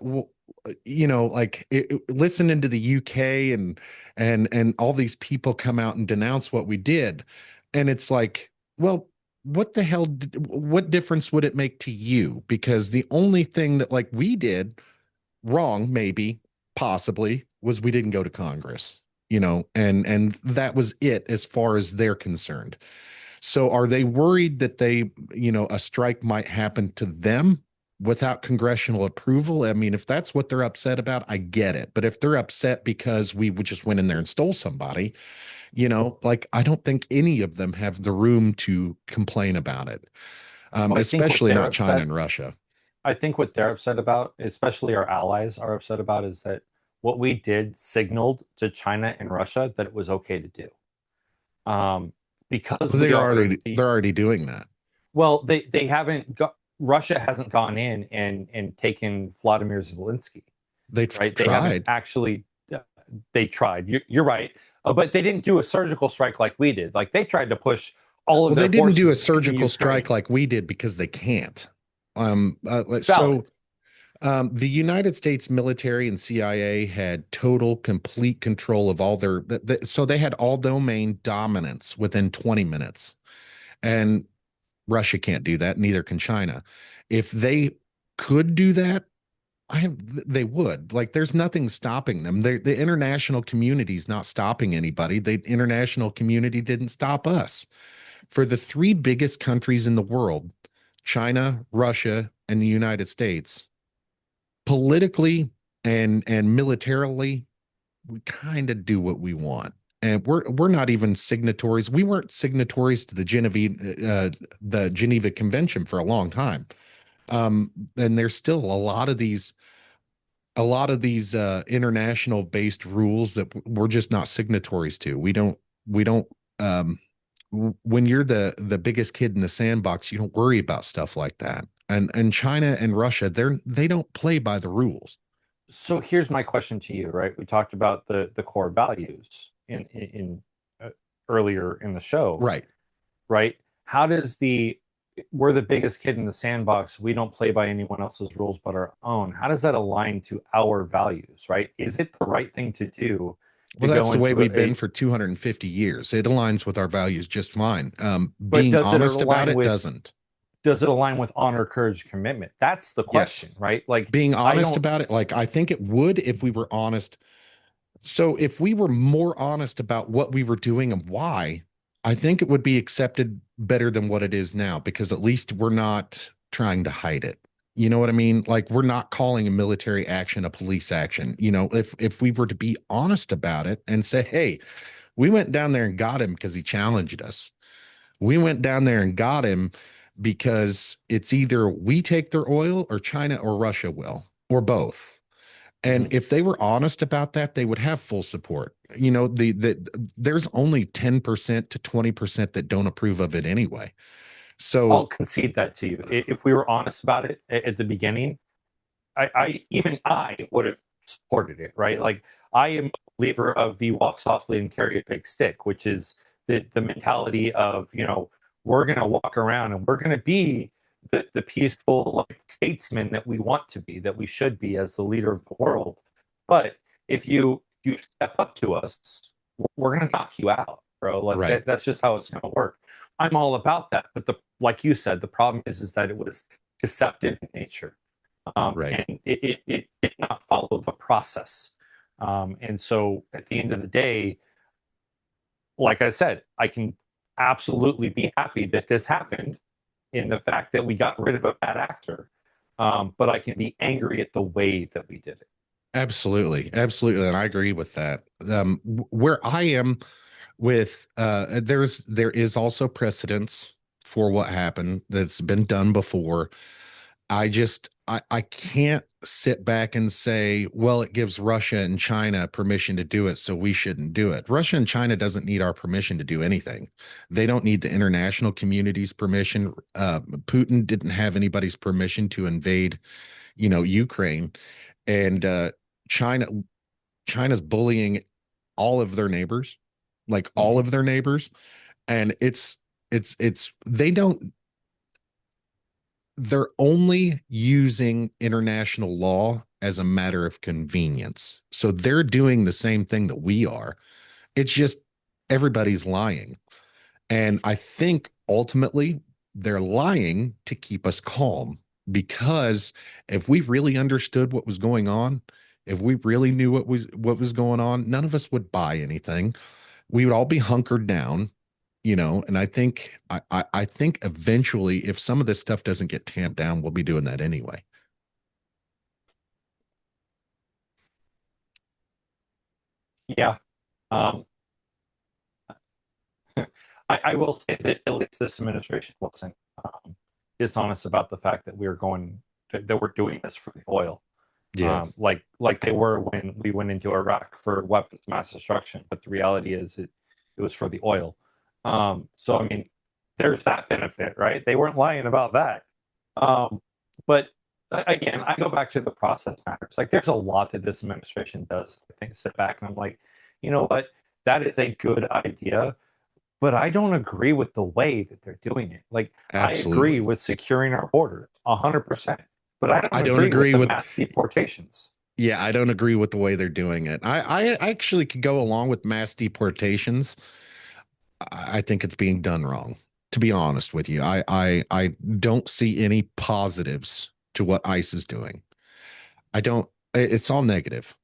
like listening to the UK and all these people come out and denounce what we did. And it's like, well, what the hell, what difference would it make to you? Because the only thing that like we did wrong, maybe, possibly, was we didn't go to Congress, and that was it as far as they're concerned. So are they worried that a strike might happen to them without congressional approval? I mean, if that's what they're upset about, I get it. But if they're upset because we just went in there and stole somebody, like I don't think any of them have the room to complain about it, So I think what especially they're not China upset and Russia. I think what they're upset about, especially our allies are upset about, is that what we did signaled to China and Russia that it was okay to do. Because Well, we they're are already the they're already doing that. well, they haven't got Russia hasn't gone in and taken Vladimir Zelensky, They've right? They haven't tried. actually. They tried. You're right, but they didn't do a surgical strike like we did. Like they tried to push all of Well, they their didn't do a forces into surgical strike Ukraine. like we did because they can't. Valid. So the United States military and CIA had total, complete control of all so they had all domain dominance within 20 minutes. And Russia can't do that, neither can China. If they could do that, they would. Like, there's nothing stopping them. The international community is not stopping anybody. The international community didn't stop us. For the three biggest countries in the world, China, Russia, and the United States, politically and militarily, we kind of do what we want. And we're not even signatories. We weren't signatories to the Geneva Convention for a long time. And there's still a lot of these international based rules that we're just not signatories to. We don't um when you're the biggest kid in the sandbox, you don't worry about stuff like that. And China and Russia, they don't play by the rules. So here's my question to you, right? We talked about the core values in earlier in the show, Right. right? How does the we're the biggest kid in the sandbox. We don't play by anyone else's rules but our own. How does that align to our values, right? Is it the right thing to do to Well, that's go the way into we've been for 250 years. It aligns with our values just fine. but Being honest about it doesn't. does it align with honor, courage, commitment? That's the Yes. question, right? Like Being I honest don't about it, like I think it would if we were honest. So if we were more honest about what we were doing and why, I think it would be accepted better than what it is now, because at least we're not trying to hide it. You know what I mean? Like, we're not calling a military action a police action. If we were to be honest about it and say, hey, we went down there and got him because he challenged us. We went down there and got him because it's either we take their oil or China or Russia will, or both. And Mhm. if they were honest about that, they would have full support. There's only 10% to 20% that don't approve of it anyway. I'll So, concede that to you. If we were honest about it at the beginning, I would have supported it, right? Like I am a believer of the walk softly and carry a big stick, which is the mentality of, we're gonna walk around and we're gonna be the peaceful like statesman that we want to be, that we should be as the leader of the world. But if you step up to us, we're gonna knock you out, bro. Like right, that's just how it's gonna work. I'm all about that. But like you said, the problem is that it was deceptive in nature, right. and it did not follow the process. And so at the end of the day, like I said, I can absolutely be happy that this happened in the fact that we got rid of a bad actor. But I can be angry at the way that we did it. Absolutely. Absolutely. And I agree with that. Where I am with there is also precedence for what happened that's been done before. I can't sit back and say, well, it gives Russia and China permission to do it, so we shouldn't do it. Russia and China doesn't need our permission to do anything. They don't need the international community's permission. Putin didn't have anybody's permission to invade, Ukraine. And China China's bullying all of their neighbors, like all Mhm. of their neighbors. And it's they're only using international law as a matter of convenience. So they're doing the same thing that we are. It's just everybody's lying. And I think ultimately they're lying to keep us calm, because if we really understood what was going on, if we really knew what was going on, none of us would buy anything. We would all be hunkered down, and I think eventually, if some of this stuff doesn't get tamped down, we'll be doing that anyway. Yeah. Um, I will say that at least this administration wasn't dishonest about the fact that that we're doing this for the oil, Yeah, like they were when we went into Iraq for weapons of mass destruction. But the reality is, it was for the oil. So I mean, there's that benefit, right? They weren't lying about that. But again, I go back to the process matters. Like, there's a lot that this administration does. I think sit back and I'm like, you know what? That is a good idea, but I don't agree with the way that they're doing it. Like, I agree absolutely. with securing our borders 100%, but I don't I don't agree with agree the with mass deportations. Yeah, I don't agree with the way they're doing it. I actually could go along with mass deportations. I think it's being done wrong, to be honest with you. I don't see any positives to what ICE is doing. I don't, it's all negative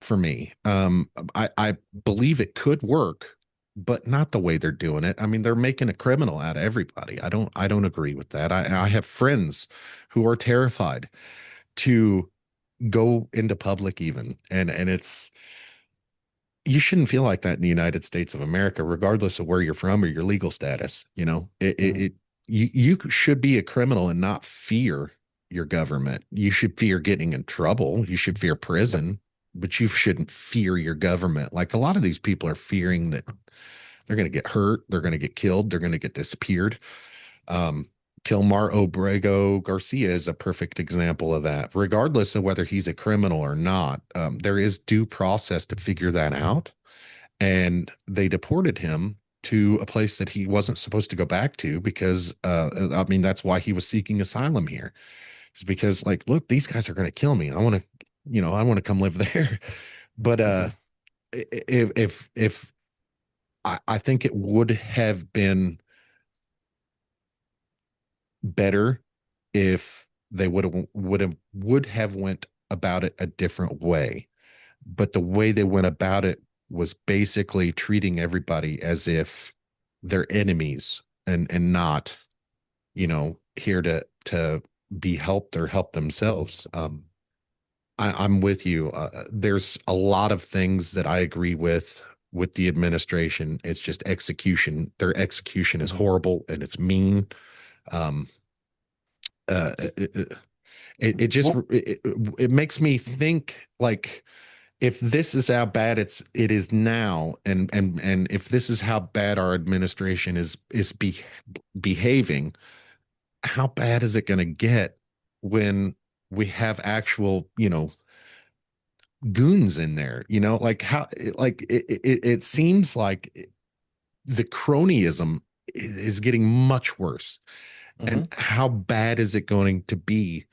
for me. I believe it could work, but not the way they're doing it. I mean, they're making a criminal out of everybody. I don't agree with that. I have friends who are terrified to go into public even, and it's, you shouldn't feel like that in the United States of America, regardless of where you're from or your legal status. You should be a criminal and not fear your government. You should fear getting in trouble. You should fear prison, but you shouldn't fear your government. Like, a lot of these people are fearing that they're going to get hurt, they're going to get killed, they're going to get disappeared. Um, Kilmar Obrego Garcia is a perfect example of that. Regardless of whether he's a criminal or not, there is due process to figure that out. And they deported him to a place that he wasn't supposed to go back to, because, I mean, that's why he was seeking asylum here. It's because, like, look, these guys are going to kill me. I want to come live there. But Mhm. if I think it would have been better if they would have went about it a different way. But the way they went about it was basically treating everybody as if they're enemies, and not, here to be helped or help themselves. I'm with you. There's a lot of things that I agree with the administration. It's just execution. Their execution is Mhm. horrible and it's mean. Um, it, it just Well, it makes me think, like, if this is how bad it is now, and if this is how bad our administration is behaving, how bad is it going to get when we have actual, goons in there? Like, how, like, it seems like the cronyism is getting much worse. And mhm. how bad is it going to be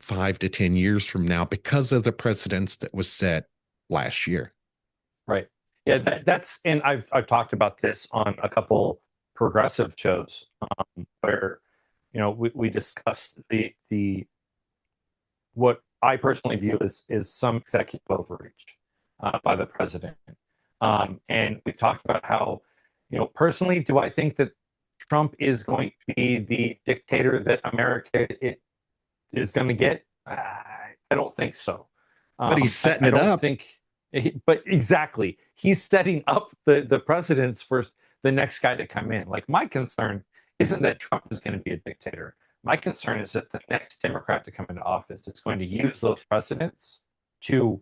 5 to 10 years from now because of the precedents that was set last year? Right. Yeah, that's, and I've talked about this on a couple progressive shows, where we discussed the what I personally view as some executive overreach by the president. And we've talked about how, personally, do I think that Trump is going to be the dictator that America is going to get? I don't think so. But he's setting I it don't up. think, but exactly, he's setting up the precedents for the next guy to come in. Like, my concern isn't that Trump is going to be a dictator. My concern is that the next Democrat to come into office is going to use those precedents to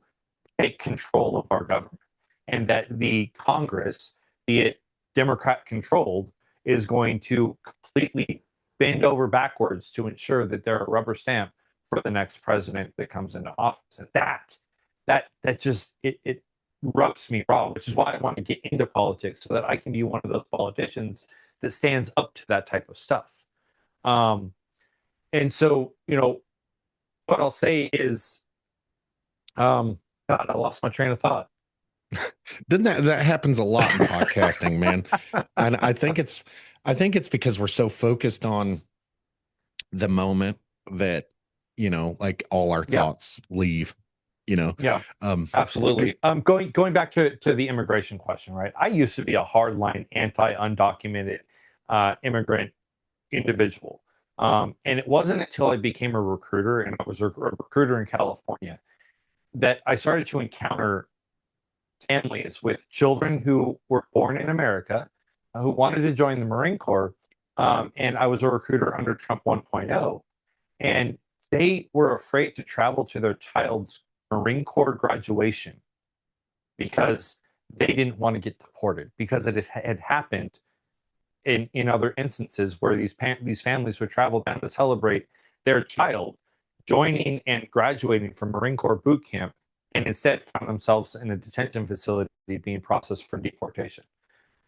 take control of our government, and that the Congress, be it Democrat controlled, is going to completely bend over backwards to ensure that they're a rubber stamp for the next president that comes into office. And that just it rubs me raw, which is why I want to get into politics, so that I can be one of those politicians that stands up to that type of stuff. Um, and so, what I'll say is, God, I lost my train of thought. Didn't that happens a lot in podcasting, man? And I think it's because we're so focused on the moment that, like all our Yeah, thoughts leave, you know. yeah, Um it- absolutely. Going back to the immigration question, right? I used to be a hardline anti-undocumented immigrant individual. And it wasn't until I became a recruiter and I was a recruiter in California that I started to encounter families with children who were born in America who wanted to join the Marine Corps. And I was a recruiter under Trump 1.0. And they were afraid to travel to their child's Marine Corps graduation because they didn't want to get deported because it had happened in other instances where these families would travel down to celebrate their child joining and graduating from Marine Corps boot camp and instead found themselves in a detention facility being processed for deportation.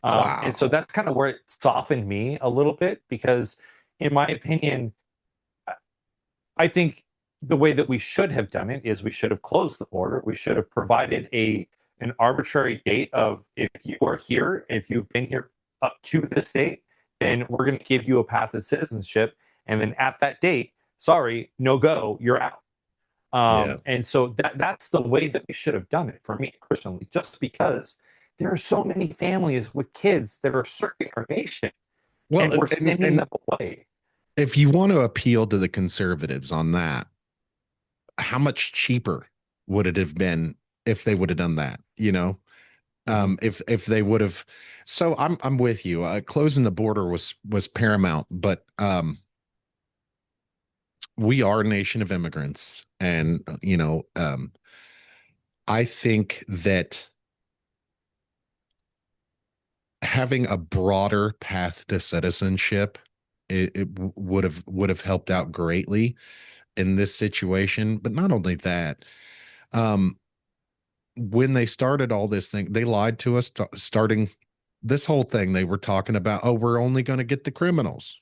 And so wow. that's kind of where it softened me a little bit because, in my opinion, I think the way that we should have done it is we should have closed the border. We should have provided a an arbitrary date of if you are here, if you've been here up to this date, then we're going to give you a path to citizenship. And then at that date, sorry, no go, you're out. Yeah. And so that's the way that we should have done it for me personally, just because there are so many families with kids that are serving our nation Well, and we're sending and them away. if you want to appeal to the conservatives on that, how much cheaper would it have been if they would have done that, Mhm. if they would have. So I'm with you. Closing the border was paramount, but we are a nation of immigrants, and I think that having a broader path to citizenship, it would have helped out greatly in this situation. But not only that, um, when they started all this thing, they lied to us starting this whole thing. They were talking about, oh, we're only going to get the criminals,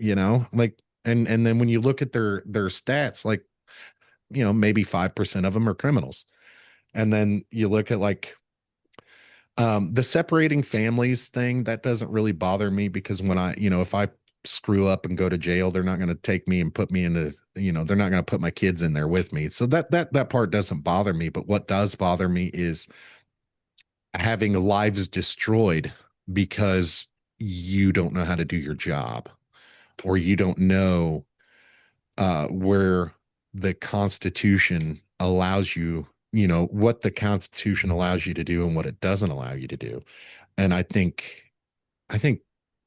like, and then when you look at their stats, like, maybe 5% of them are criminals. And then you look at like the separating families thing, that doesn't really bother me because when if I screw up and go to jail, they're not going to take me and put me into, they're not going to put my kids in there with me. So that part doesn't bother me. But what does bother me is having lives destroyed because you don't know how to do your job, or you don't know where the Constitution allows you, what the Constitution allows you to do and what it doesn't allow you to do. And I think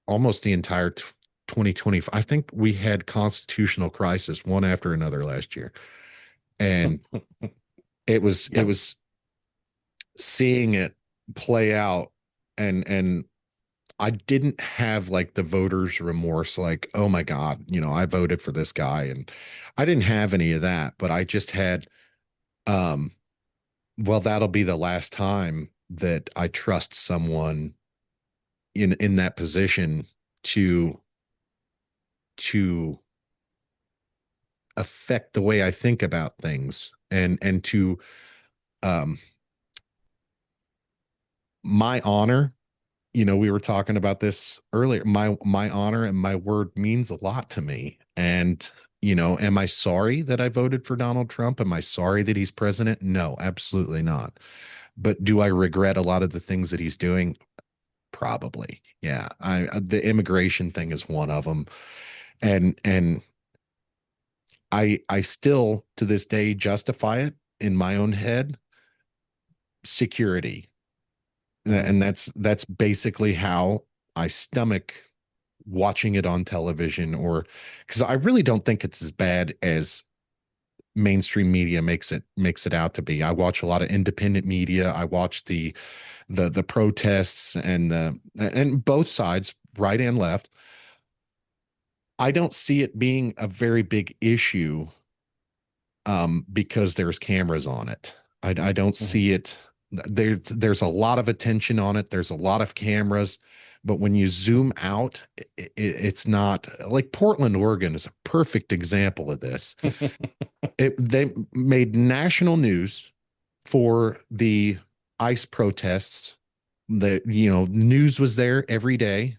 almost the entire 2020, I think we had constitutional crisis one after another last year. And it Yep. was seeing it play out, and I didn't have like the voters remorse, like, oh my God, I voted for this guy. And I didn't have any of that, but I just had, um, well, that'll be the last time that I trust someone in that position to to affect the way I think about things, and to um my honor. We were talking about this earlier. My honor and my word means a lot to me. And am I sorry that I voted for Donald Trump? Am I sorry that he's president? No, absolutely not. But do I regret a lot of the things that he's doing? Probably. Yeah. The immigration thing is one of them. And I still to this day justify it in my own head. Security. Mhm. And that's basically how I stomach watching it on television, or because I really don't think it's as bad as mainstream media makes it out to be. I watch a lot of independent media. I watch the protests and both sides, right and left. I don't see it being a very big issue, because there's cameras on it. I don't Mhm. see it. There's a lot of attention on it. There's a lot of cameras, but when you zoom out, it's not like Portland, Oregon is a perfect example of this. They made national news. for the ICE protests. The news was there every day,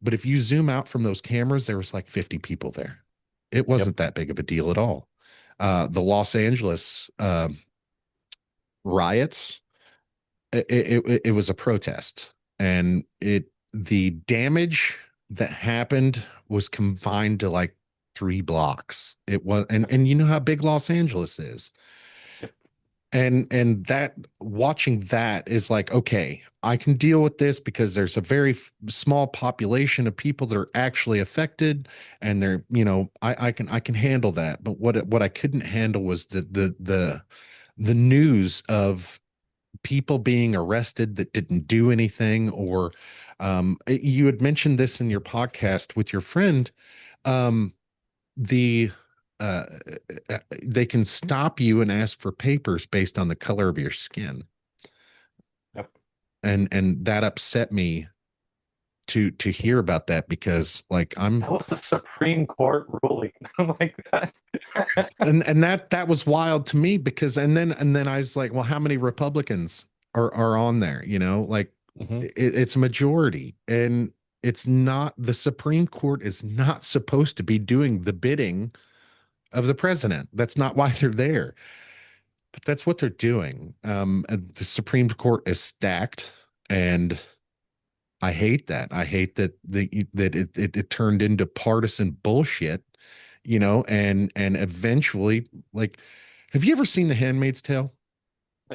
but if you zoom out from those cameras, there was like 50 people there. It Yep. wasn't that big of a deal at all. The Los Angeles riots, it was a protest, and the damage that happened was confined to like 3 blocks. It was, and you know how big Los Angeles is. Yep. And that, watching that is like, okay, I can deal with this because there's a very small population of people that are actually affected, and they're, I can handle that. But what I couldn't handle was the news of people being arrested that didn't do anything, or you had mentioned this in your podcast with your friend. um, the uh, they can stop you and ask for papers based on the color of your skin, Yep. and that upset me to hear about that, because like That was a Supreme Court ruling like that. and that was wild to me, because and then I was like, well, how many Republicans are on there, like Hmm. it's a majority, and it's not, the Supreme Court is not supposed to be doing the bidding of the president. That's not why they're there, but that's what they're doing. And the Supreme Court is stacked, and I hate that. I hate that it turned into partisan bullshit, and eventually, like, have you ever seen The Handmaid's Tale?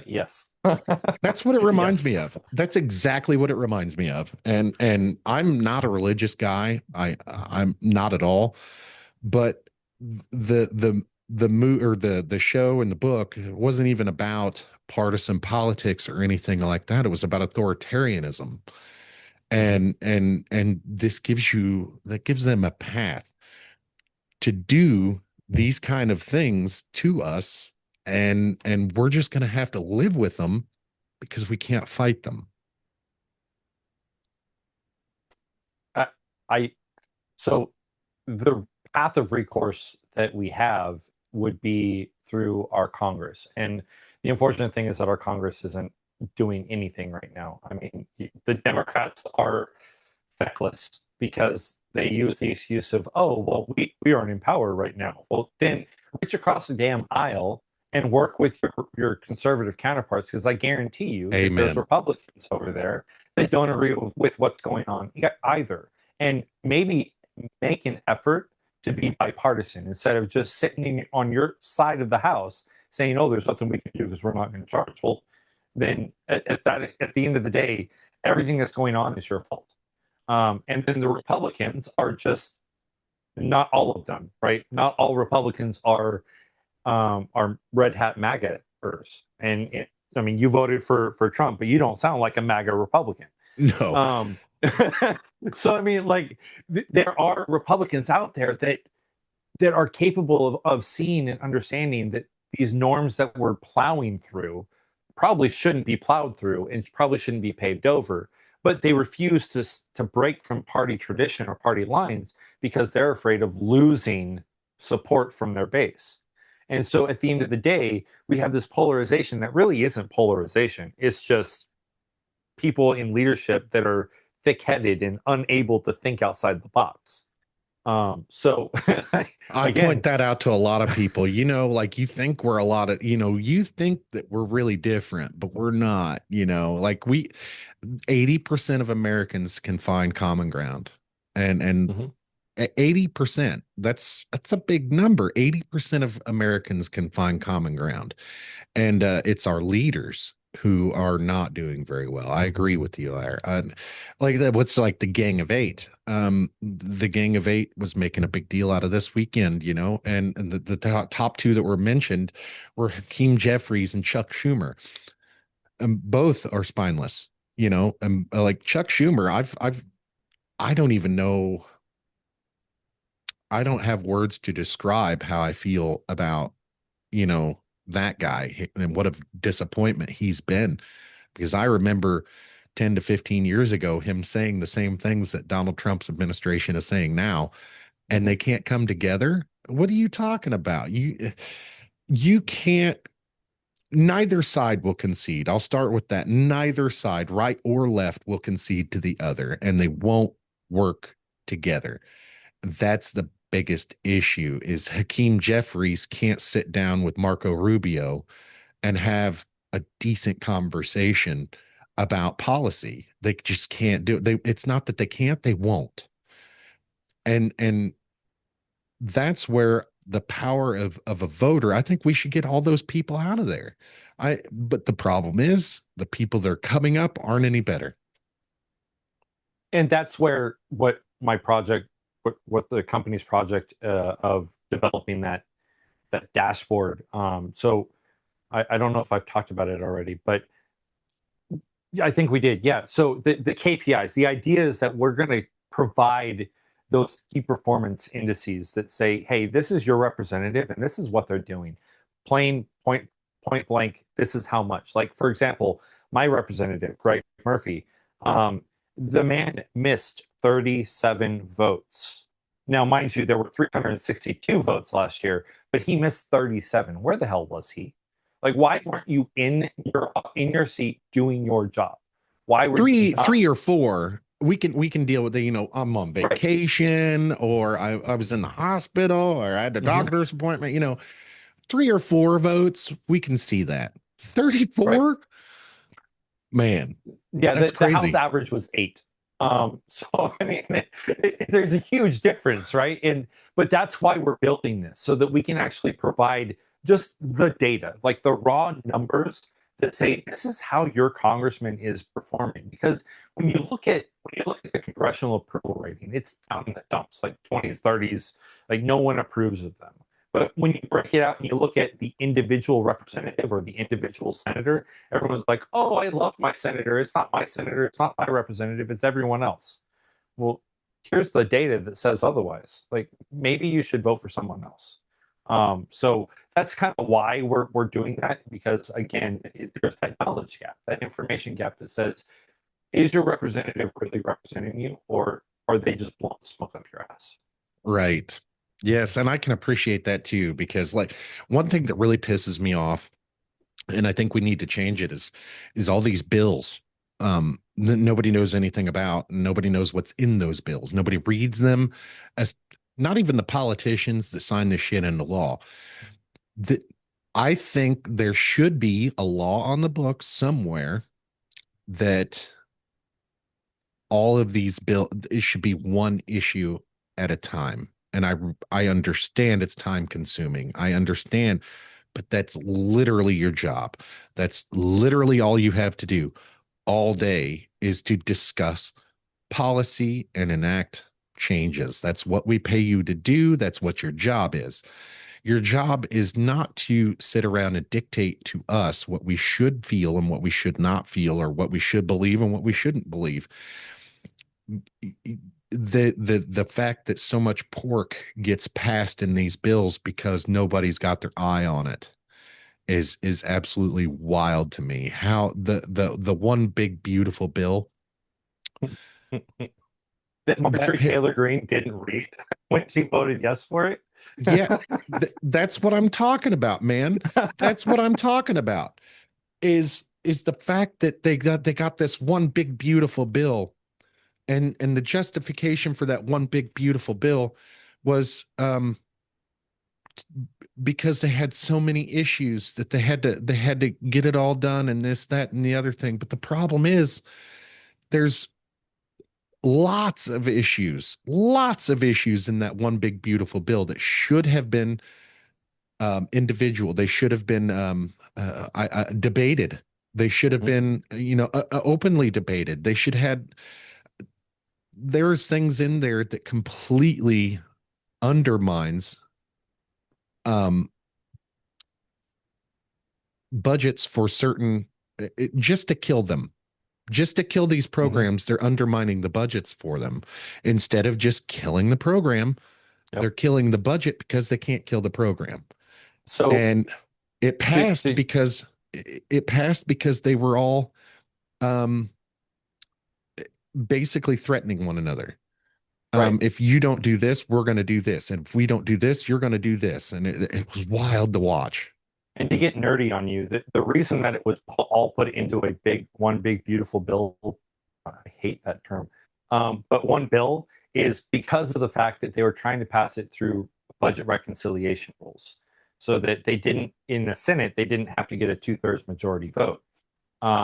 Yes. That's what it reminds Yes. me of. That's exactly what it reminds me of. And I'm not a religious guy. I'm not at all. But the show and the book wasn't even about partisan politics or anything like that. It was about authoritarianism. Hmm. And this gives them a path to do these kind of things to us, and we're just going to have to live with them because we can't fight them. I, I so the path of recourse that we have would be through our Congress. And the unfortunate thing is that our Congress isn't doing anything right now. I mean, the Democrats are feckless because they use the excuse of, oh, well, we aren't in power right now. Well, then reach across the damn aisle and work with your conservative counterparts, because I guarantee you that there's Amen. Republicans over there that don't agree with what's going on either. And maybe make an effort to be bipartisan instead of just sitting on your side of the house saying, oh, there's nothing we can do because we're not in charge. Well, then at the end of the day, everything that's going on is your fault. And then the Republicans are just not all of them, right? Not all Republicans are red hat MAGAers. I mean, you voted for Trump, but you don't sound like a MAGA Republican. No. Um, so I mean, like there are Republicans out there that are capable of seeing and understanding that these norms that we're plowing through probably shouldn't be plowed through and probably shouldn't be paved over. But they refuse to break from party tradition or party lines because they're afraid of losing support from their base. And so at the end of the day, we have this polarization that really isn't polarization. It's just people in leadership that are thick-headed and unable to think outside the box. So I point again, that out to a lot of people. Like, you think we're a lot of, you think that we're really different, but we're not, like 80% of Americans can find common ground. And mhm, 80%, that's a big number. 80% of Americans can find common ground. And it's our leaders who are not doing very well. I agree with you there. Like that, what's like the Gang of Eight? The Gang of Eight was making a big deal out of this weekend, and the top two that were mentioned were Hakeem Jeffries and Chuck Schumer. And both are spineless, and like Chuck Schumer, I don't even know. I don't have words to describe how I feel about, that guy, and what a disappointment he's been, because I remember 10 to 15 years ago him saying the same things that Donald Trump's administration is saying now, and mhm. they can't come together. What are you talking about? You can't neither side will concede. I'll start with that. Neither side, right or left, will concede to the other, and they won't work together. That's the biggest issue is Hakeem Jeffries can't sit down with Marco Rubio and have a decent conversation about policy. They just can't do it. It's not that they can't, they won't. And that's where the power of a voter, I think we should get all those people out of there. But the problem is the people that are coming up aren't any better. And that's where what my project, what the company's project of developing that dashboard. So I don't know if I've talked about it already, but yeah, I think we did. Yeah. So the KPIs, the idea is that we're going to provide those key performance indices that say, hey, this is your representative and this is what they're doing. Plain point blank, this is how much. Like, for example, my representative, Greg Murphy, the man missed 37 votes. Now, mind you, there were 362 votes last year, but he missed 37. Where the hell was he? Like, why weren't you in your seat doing your job? Why were you not? Three or four, we can deal with it. I'm on Right. vacation, or I was in the hospital, or I had a Mhm. doctor's appointment. 3 or 4 votes, we can see that. Right. 34, man, Yeah, that's the house crazy. average was 8. So I mean, there's a huge difference, right? And but that's why we're building this so that we can actually provide just the data, like the raw numbers that say this is how your congressman is performing. Because when you look at the congressional approval rating, it's down in the dumps, like 20s, 30s, like no one approves of them. But when you break it out and you look at the individual representative or the individual senator, everyone's like, oh, I love my senator. It's not my senator. It's not my representative. It's everyone else. Well, here's the data that says otherwise. Like maybe you should vote for someone else. So that's kind of why we're doing that because again, there's that knowledge gap, that information gap that says, is your representative really representing you, or are they just blowing smoke up your ass? Right. Yes, and I can appreciate that too, because like one thing that really pisses me off, and I think we need to change it, is all these bills that nobody knows anything about. Nobody knows what's in those bills. Nobody reads them. As not even the politicians that sign this shit into law. That I think there should be a law on the books somewhere that all of these bill it should be one issue at a time. And I understand it's time consuming. I understand, but that's literally your job. That's literally all you have to do all day is to discuss policy and enact changes. That's what we pay you to do. That's what your job is. Your job is not to sit around and dictate to us what we should feel and what we should not feel, or what we should believe and what we shouldn't believe. The fact that so much pork gets passed in these bills because nobody's got their eye on it is absolutely wild to me. How the one big beautiful bill That that Marjorie Taylor Greene didn't read when she voted yes for it. yeah, that's what I'm talking about, man. That's what I'm talking about. Is the fact that they got this one big beautiful bill, and the justification for that one big beautiful bill was because they had so many issues that they had to get it all done, and this, that, and the other thing. But the problem is there's lots of issues in that one big beautiful bill that should have been individual. They should have been debated. They should have been, openly debated. They should had. There's things in there that completely undermines um, budgets for certain, just to kill them. Just to kill these Mhm. programs, they're undermining the budgets for them. Instead of just killing the program, they're Yep. killing the budget because they can't kill the program. So, And it so, passed so because they were all um, basically threatening one another. right. If you don't do this, we're going to do this, and if we don't do this, you're going to do this, and it was wild to watch. And to get nerdy on you, the reason that it was all put into a one big beautiful bill, I hate that term, but one bill, is because of the fact that they were trying to pass it through budget reconciliation rules, so that they didn't, in the Senate, they didn't have to get a 2/3 majority vote,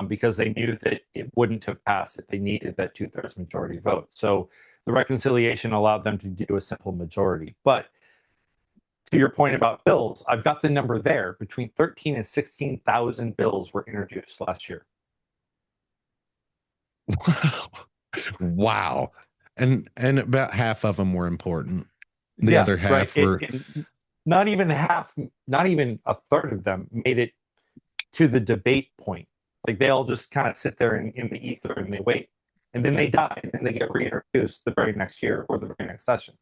because they knew that it wouldn't have passed if they needed that 2/3 majority vote. So the reconciliation allowed them to do a simple majority. But to your point about bills, I've got the number there. Between 13 and 16,000 bills were introduced last year. Wow. Wow. And about half of them were important. The Yeah, other right. half were Not even half, not even a third of them made it to the debate point. Like they all just kind of sit there in the ether and they wait. And then they die and then they get reintroduced the very next year or the very next session.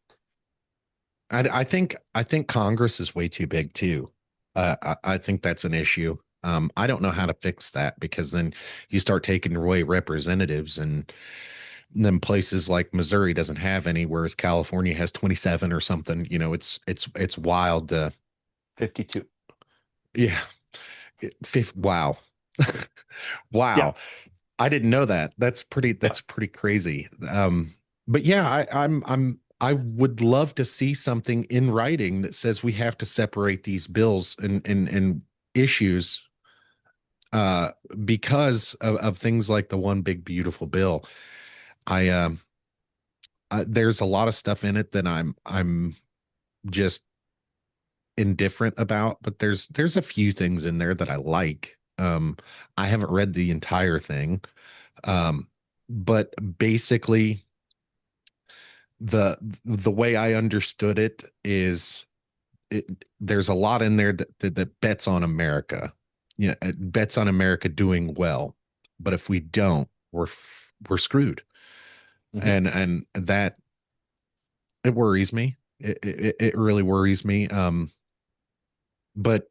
I think Congress is way too big too. I think that's an issue. I don't know how to fix that because then you start taking away representatives, and then places like Missouri doesn't have any, whereas California has 27 or something. It's wild. 52. Yeah, fifth. Wow, Yeah. wow. I didn't know that. That's pretty. Yeah. That's pretty crazy. But yeah, I would love to see something in writing that says we have to separate these bills and issues uh because of things like the one big beautiful bill. I there's a lot of stuff in it that I'm just indifferent about, but there's a few things in there that I like. I haven't read the entire thing. But basically the the way I understood it is there's a lot in there that bets on America. Yeah, it bets on America doing well. But if we don't, we're screwed. Mhm. And that it worries me. It really worries me. But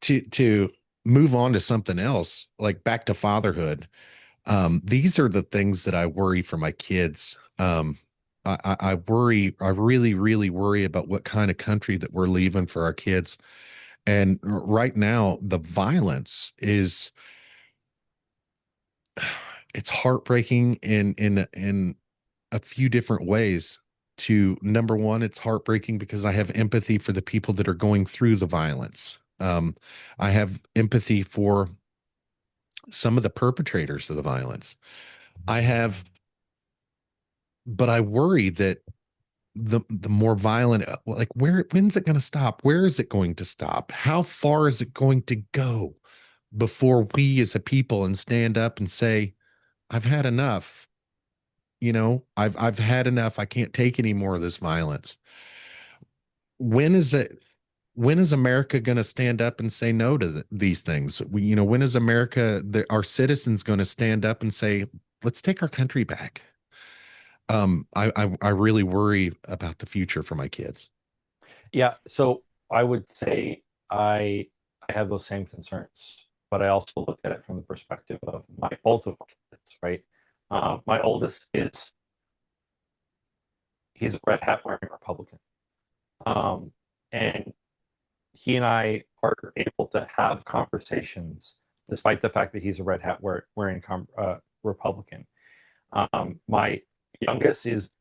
to move on to something else, like back to fatherhood, these are the things that I worry for my kids. I worry, I really, really worry about what kind of country that we're leaving for our kids. And right now, the violence is it's heartbreaking in a few different ways. To number one, it's heartbreaking because I have empathy for the people that are going through the violence. I have empathy for some of the perpetrators of the violence. I have, but I worry that the more violent, like when's it going to stop? Where is it going to stop? How far is it going to go before we as a people and stand up and say, I've had enough. I've had enough. I can't take any more of this violence. When is it? When is America going to stand up and say no to these things? When is America, our citizens, going to stand up and say, let's take our country back? I really worry about the future for my kids. Yeah. So I would say I have those same concerns, but I also look at it from the perspective of my both of my kids, right? My oldest is he's a red hat wearing Republican. Um, and he and I are able to have conversations despite the fact that he's a red hat wearing Republican. My youngest is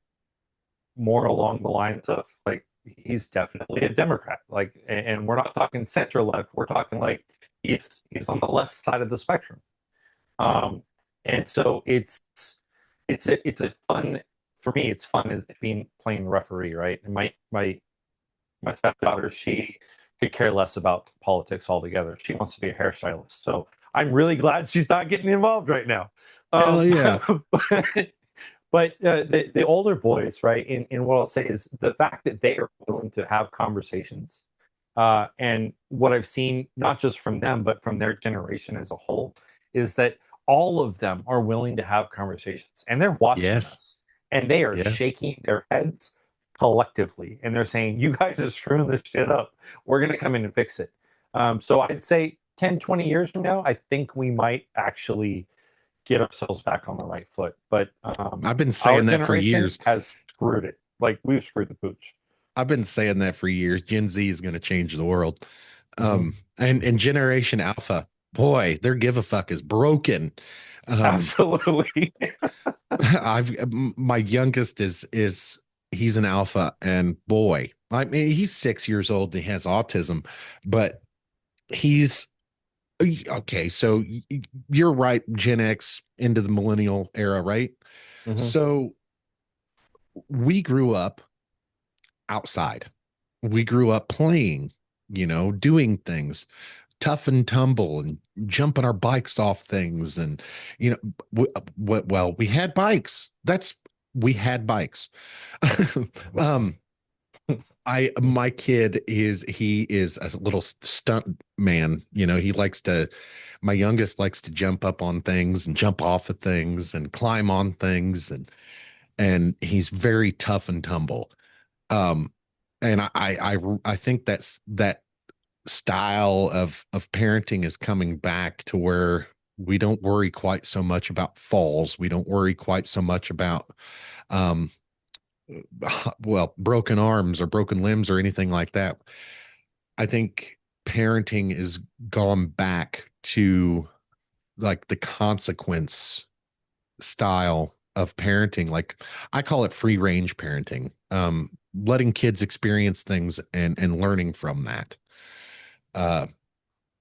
more along the lines of like he's definitely a Democrat. Like, and we're not talking center left. We're talking like he's on the left side of the spectrum. Um, and so it's a fun for me. It's fun as being playing referee, right? And my stepdaughter, she could care less about politics altogether. She wants to be a hairstylist. So I'm really glad she's not getting involved right now. Hell Um, yeah. but the older boys, right? In what I'll say is the fact that they are willing to have conversations, and what I've seen, not just from them, but from their generation as a whole, is that all of them are willing to have conversations, and they're watching Yes. us, and they are Yes. shaking their heads collectively, and they're saying, "You guys are screwing this shit up. We're going to come in and fix it." So I'd say 10, 20 years from now, I think we might actually get ourselves back on the right foot. But I've been our saying that for generation years. has screwed it. Like we've screwed the pooch. I've been saying that for years. Gen Z is going to change the world. Hmm. And Generation Alpha, boy, their give a fuck is broken. Um, Absolutely. I've my youngest is he's an alpha, and boy, I mean he's 6 years old and he has autism, but he's okay. So you're right, Gen X into the millennial era, right? Hmm. So we grew up outside. We grew up playing, doing things, tough and tumble and jumping our bikes off things. And, well, we had bikes. We had bikes. um, my kid he is a little stunt man. My youngest likes to jump up on things and jump off of things and climb on things. And he's very tough and tumble. Um, and I think that style of parenting is coming back to where we don't worry quite so much about falls. We don't worry quite so much about um well, broken arms or broken limbs or anything like that. I think parenting is gone back to like the consequence style of parenting. Like I call it free range parenting. Letting kids experience things and learning from that. Uh,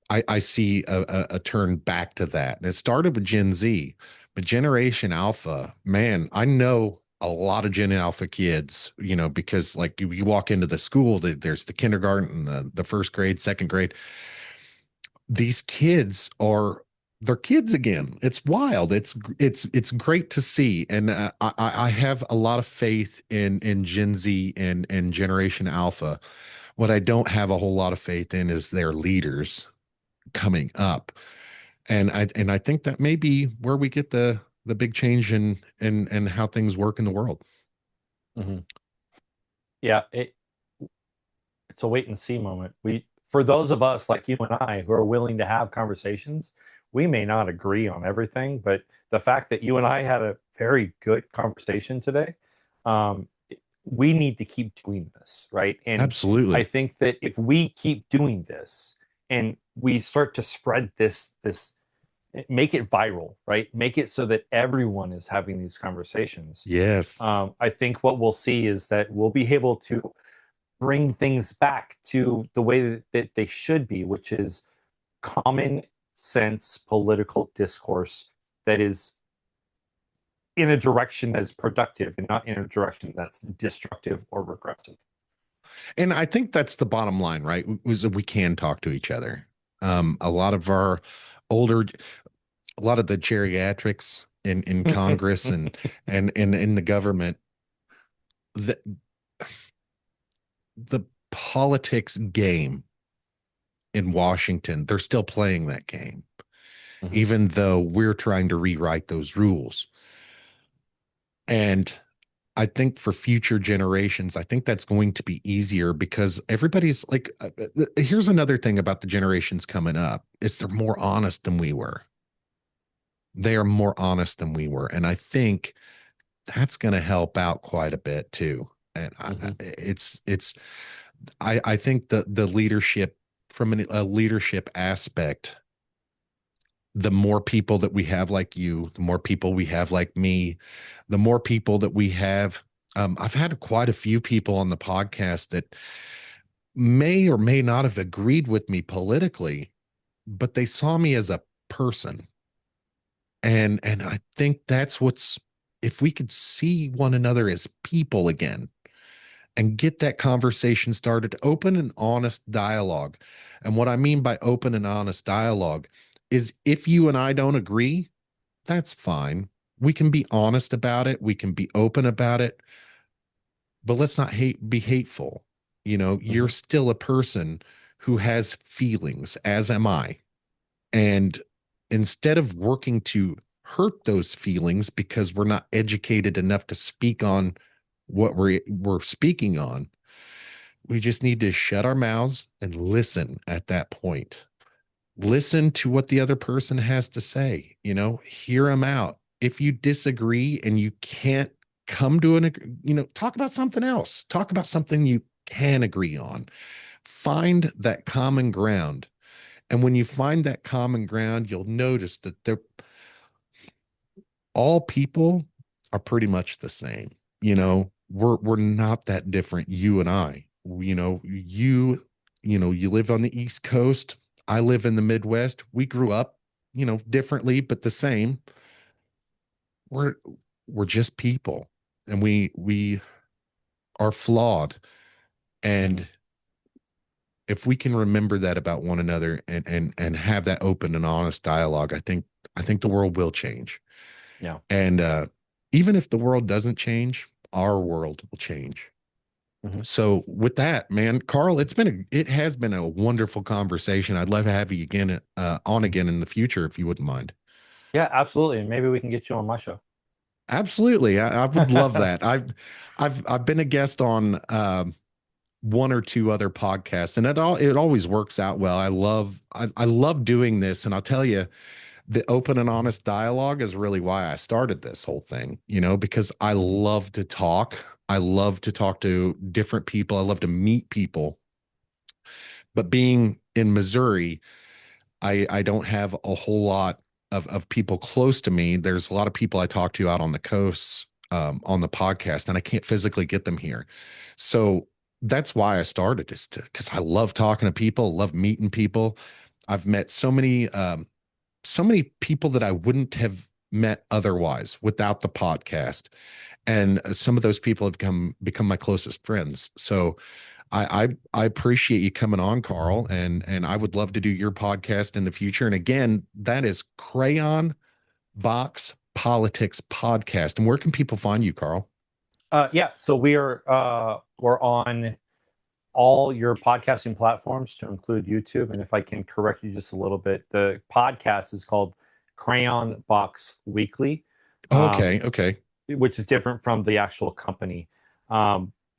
I see a turn back to that. And it started with Gen Z, but Generation Alpha, man, I know a lot of Gen Alpha kids, because like you walk into the school, there's the kindergarten, the first grade, second grade. These kids they're kids again. It's wild. It's great to see, and I have a lot of faith in Gen Z and Generation Alpha. What I don't have a whole lot of faith in is their leaders coming up. And I think that may be where we get the big change in how things work in the world. Hmm. Yeah, it's a wait and see moment. For those of us like you and I who are willing to have conversations, we may not agree on everything, but the fact that you and I had a very good conversation today, um, we need to keep doing this, right? And I Absolutely. think that if we keep doing this and we start to spread this, make it viral, right? Make it so that everyone is having these conversations. Yes. I think what we'll see is that we'll be able to bring things back to the way that they should be, which is common sense political discourse that is in a direction that is productive and not in a direction that's destructive or regressive. And I think that's the bottom line, right? Was that we can talk to each other. A lot of our older, a lot of the geriatrics in Congress and in the government, the the politics game in Washington, they're still playing that game, Mhm. even though we're trying to rewrite those rules. And I think for future generations, I think that's going to be easier because everybody's like, here's another thing about the generations coming up is they're more honest than we were. They are more honest than we were. And I think that's going to help out quite a bit too. And Mhm. I think the leadership from a leadership aspect, the more people that we have like you, the more people we have like me, the more people that we have. I've had quite a few people on the podcast that may or may not have agreed with me politically, but they saw me as a person. And I think that's what's if we could see one another as people again and get that conversation started, open and honest dialogue. And what I mean by open and honest dialogue is if you and I don't agree, that's fine. We can be honest about it. We can be open about it, but let's not be hateful. You're Mhm. still a person who has feelings, as am I. And instead of working to hurt those feelings because we're not educated enough to speak on what we're speaking on, we just need to shut our mouths and listen at that point. Listen to what the other person has to say, hear them out. If you disagree and you can't come to talk about something else, talk about something you can agree on. Find that common ground. And when you find that common ground, you'll notice that all people are pretty much the same. We're not that different, you and I. You live on the East Coast. I live in the Midwest. We grew up, differently, but the same. We're we're just people, and we are flawed. Mhm. And if we can remember that about one another and have that open and honest dialogue, I think the world will change. Yeah. And even if the world doesn't change, our world will change. Mhm. So with that, man, Carl, it has been a wonderful conversation. I'd love to have you again on again in the future if you wouldn't mind. Yeah, absolutely. Maybe we can get you on my show. Absolutely, I would love that. I've been a guest on one or two other podcasts, and it always works out well. I love doing this, and I'll tell you, the open and honest dialogue is really why I started this whole thing, because I love to talk. I love to talk to different people. I love to meet people. But being in Missouri, I don't have a whole lot of people close to me. There's a lot of people I talk to out on the coasts on the podcast, and I can't physically get them here. So that's why I started, is because I love talking to people, love meeting people. I've met so many people that I wouldn't have met otherwise without the podcast. And some of those people have become my closest friends. So I appreciate you coming on, Carl, and I would love to do your podcast in the future. And again, that is Crayon Box Politics Podcast. And where can people find you, Carl? Yeah, so we're on all your podcasting platforms to include YouTube. And if I can correct you just a little bit, the podcast is called Crayon Box Weekly, Okay, um, okay. which is different from the actual company.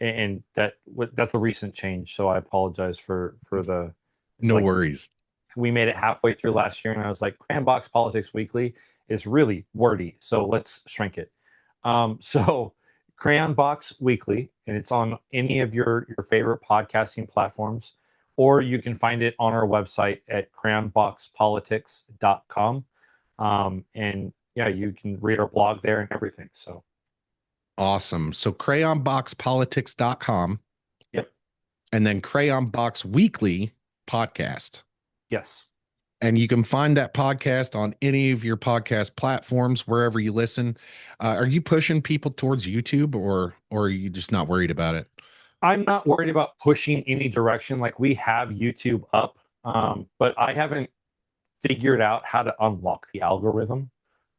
And that's a recent change. So I apologize for the No like worries. we made it halfway through last year, and I was like, Crayon Box Politics Weekly is really wordy, so let's shrink it. So Crayon Box Weekly, and it's on any of your favorite podcasting platforms, or you can find it on our website at crayonboxpolitics.com. And yeah, you can read our blog there and everything. So Awesome. So crayonboxpolitics.com yep, and then Crayon Box Weekly podcast. yes. And you can find that podcast on any of your podcast platforms, wherever you listen. Are you pushing people towards YouTube, or are you just not worried about it? I'm not worried about pushing any direction. Like we have YouTube up, but I haven't figured out how to unlock the algorithm.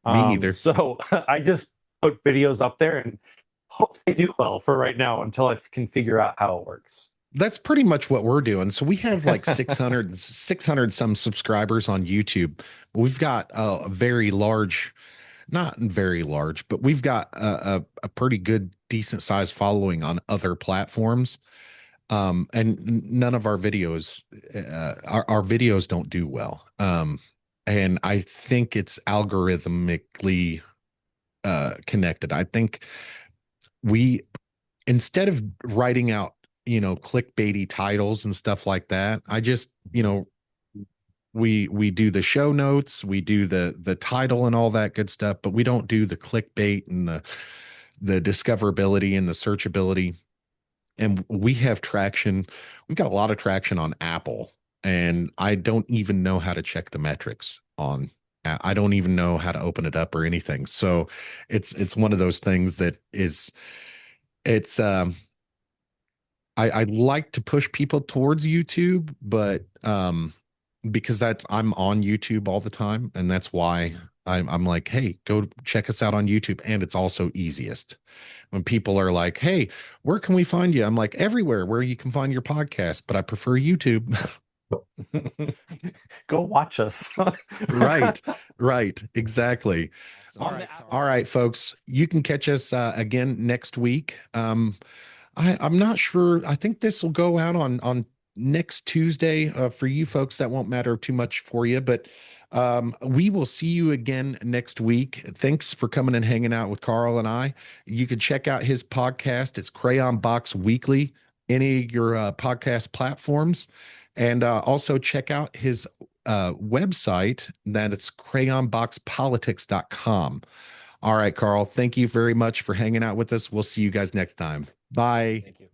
Me either. So I just put videos up there and hope they do well for right now until I can figure out how it works. That's pretty much what we're doing. So we have like 600 some subscribers on YouTube. We've got a very large, not very large, but we've got a pretty good, decent sized following on other platforms. And none of our videos, our videos don't do well. And I think it's algorithmically connected. I think we, instead of writing out, clickbaity titles and stuff like that, I just, we do the show notes, we do the title and all that good stuff, but we don't do the clickbait and the discoverability and the searchability. And we have traction. We've got a lot of traction on Apple, and I don't even know how to check the metrics on. I don't even know how to open it up or anything. So it's one of those things that is it's I like to push people towards YouTube, but because I'm on YouTube all the time, and that's why I'm like, hey, go check us out on YouTube, and it's also easiest. When people are like, hey, where can we find you? I'm like, everywhere where you can find your podcast, but I prefer YouTube. Go watch us. Right, right, exactly. Awesome. All right, folks, you can catch us again next week. I'm not sure. I think this will go out on next Tuesday. For you folks, that won't matter too much for you, but we will see you again next week. Thanks for coming and hanging out with Carl and I. You can check out his podcast. It's Crayon Box Weekly. any of your podcast platforms. And also check out his website, that it's crayonboxpolitics.com. All right, Carl, thank you very much for hanging out with us. We'll see you guys next time. Bye. Thank you.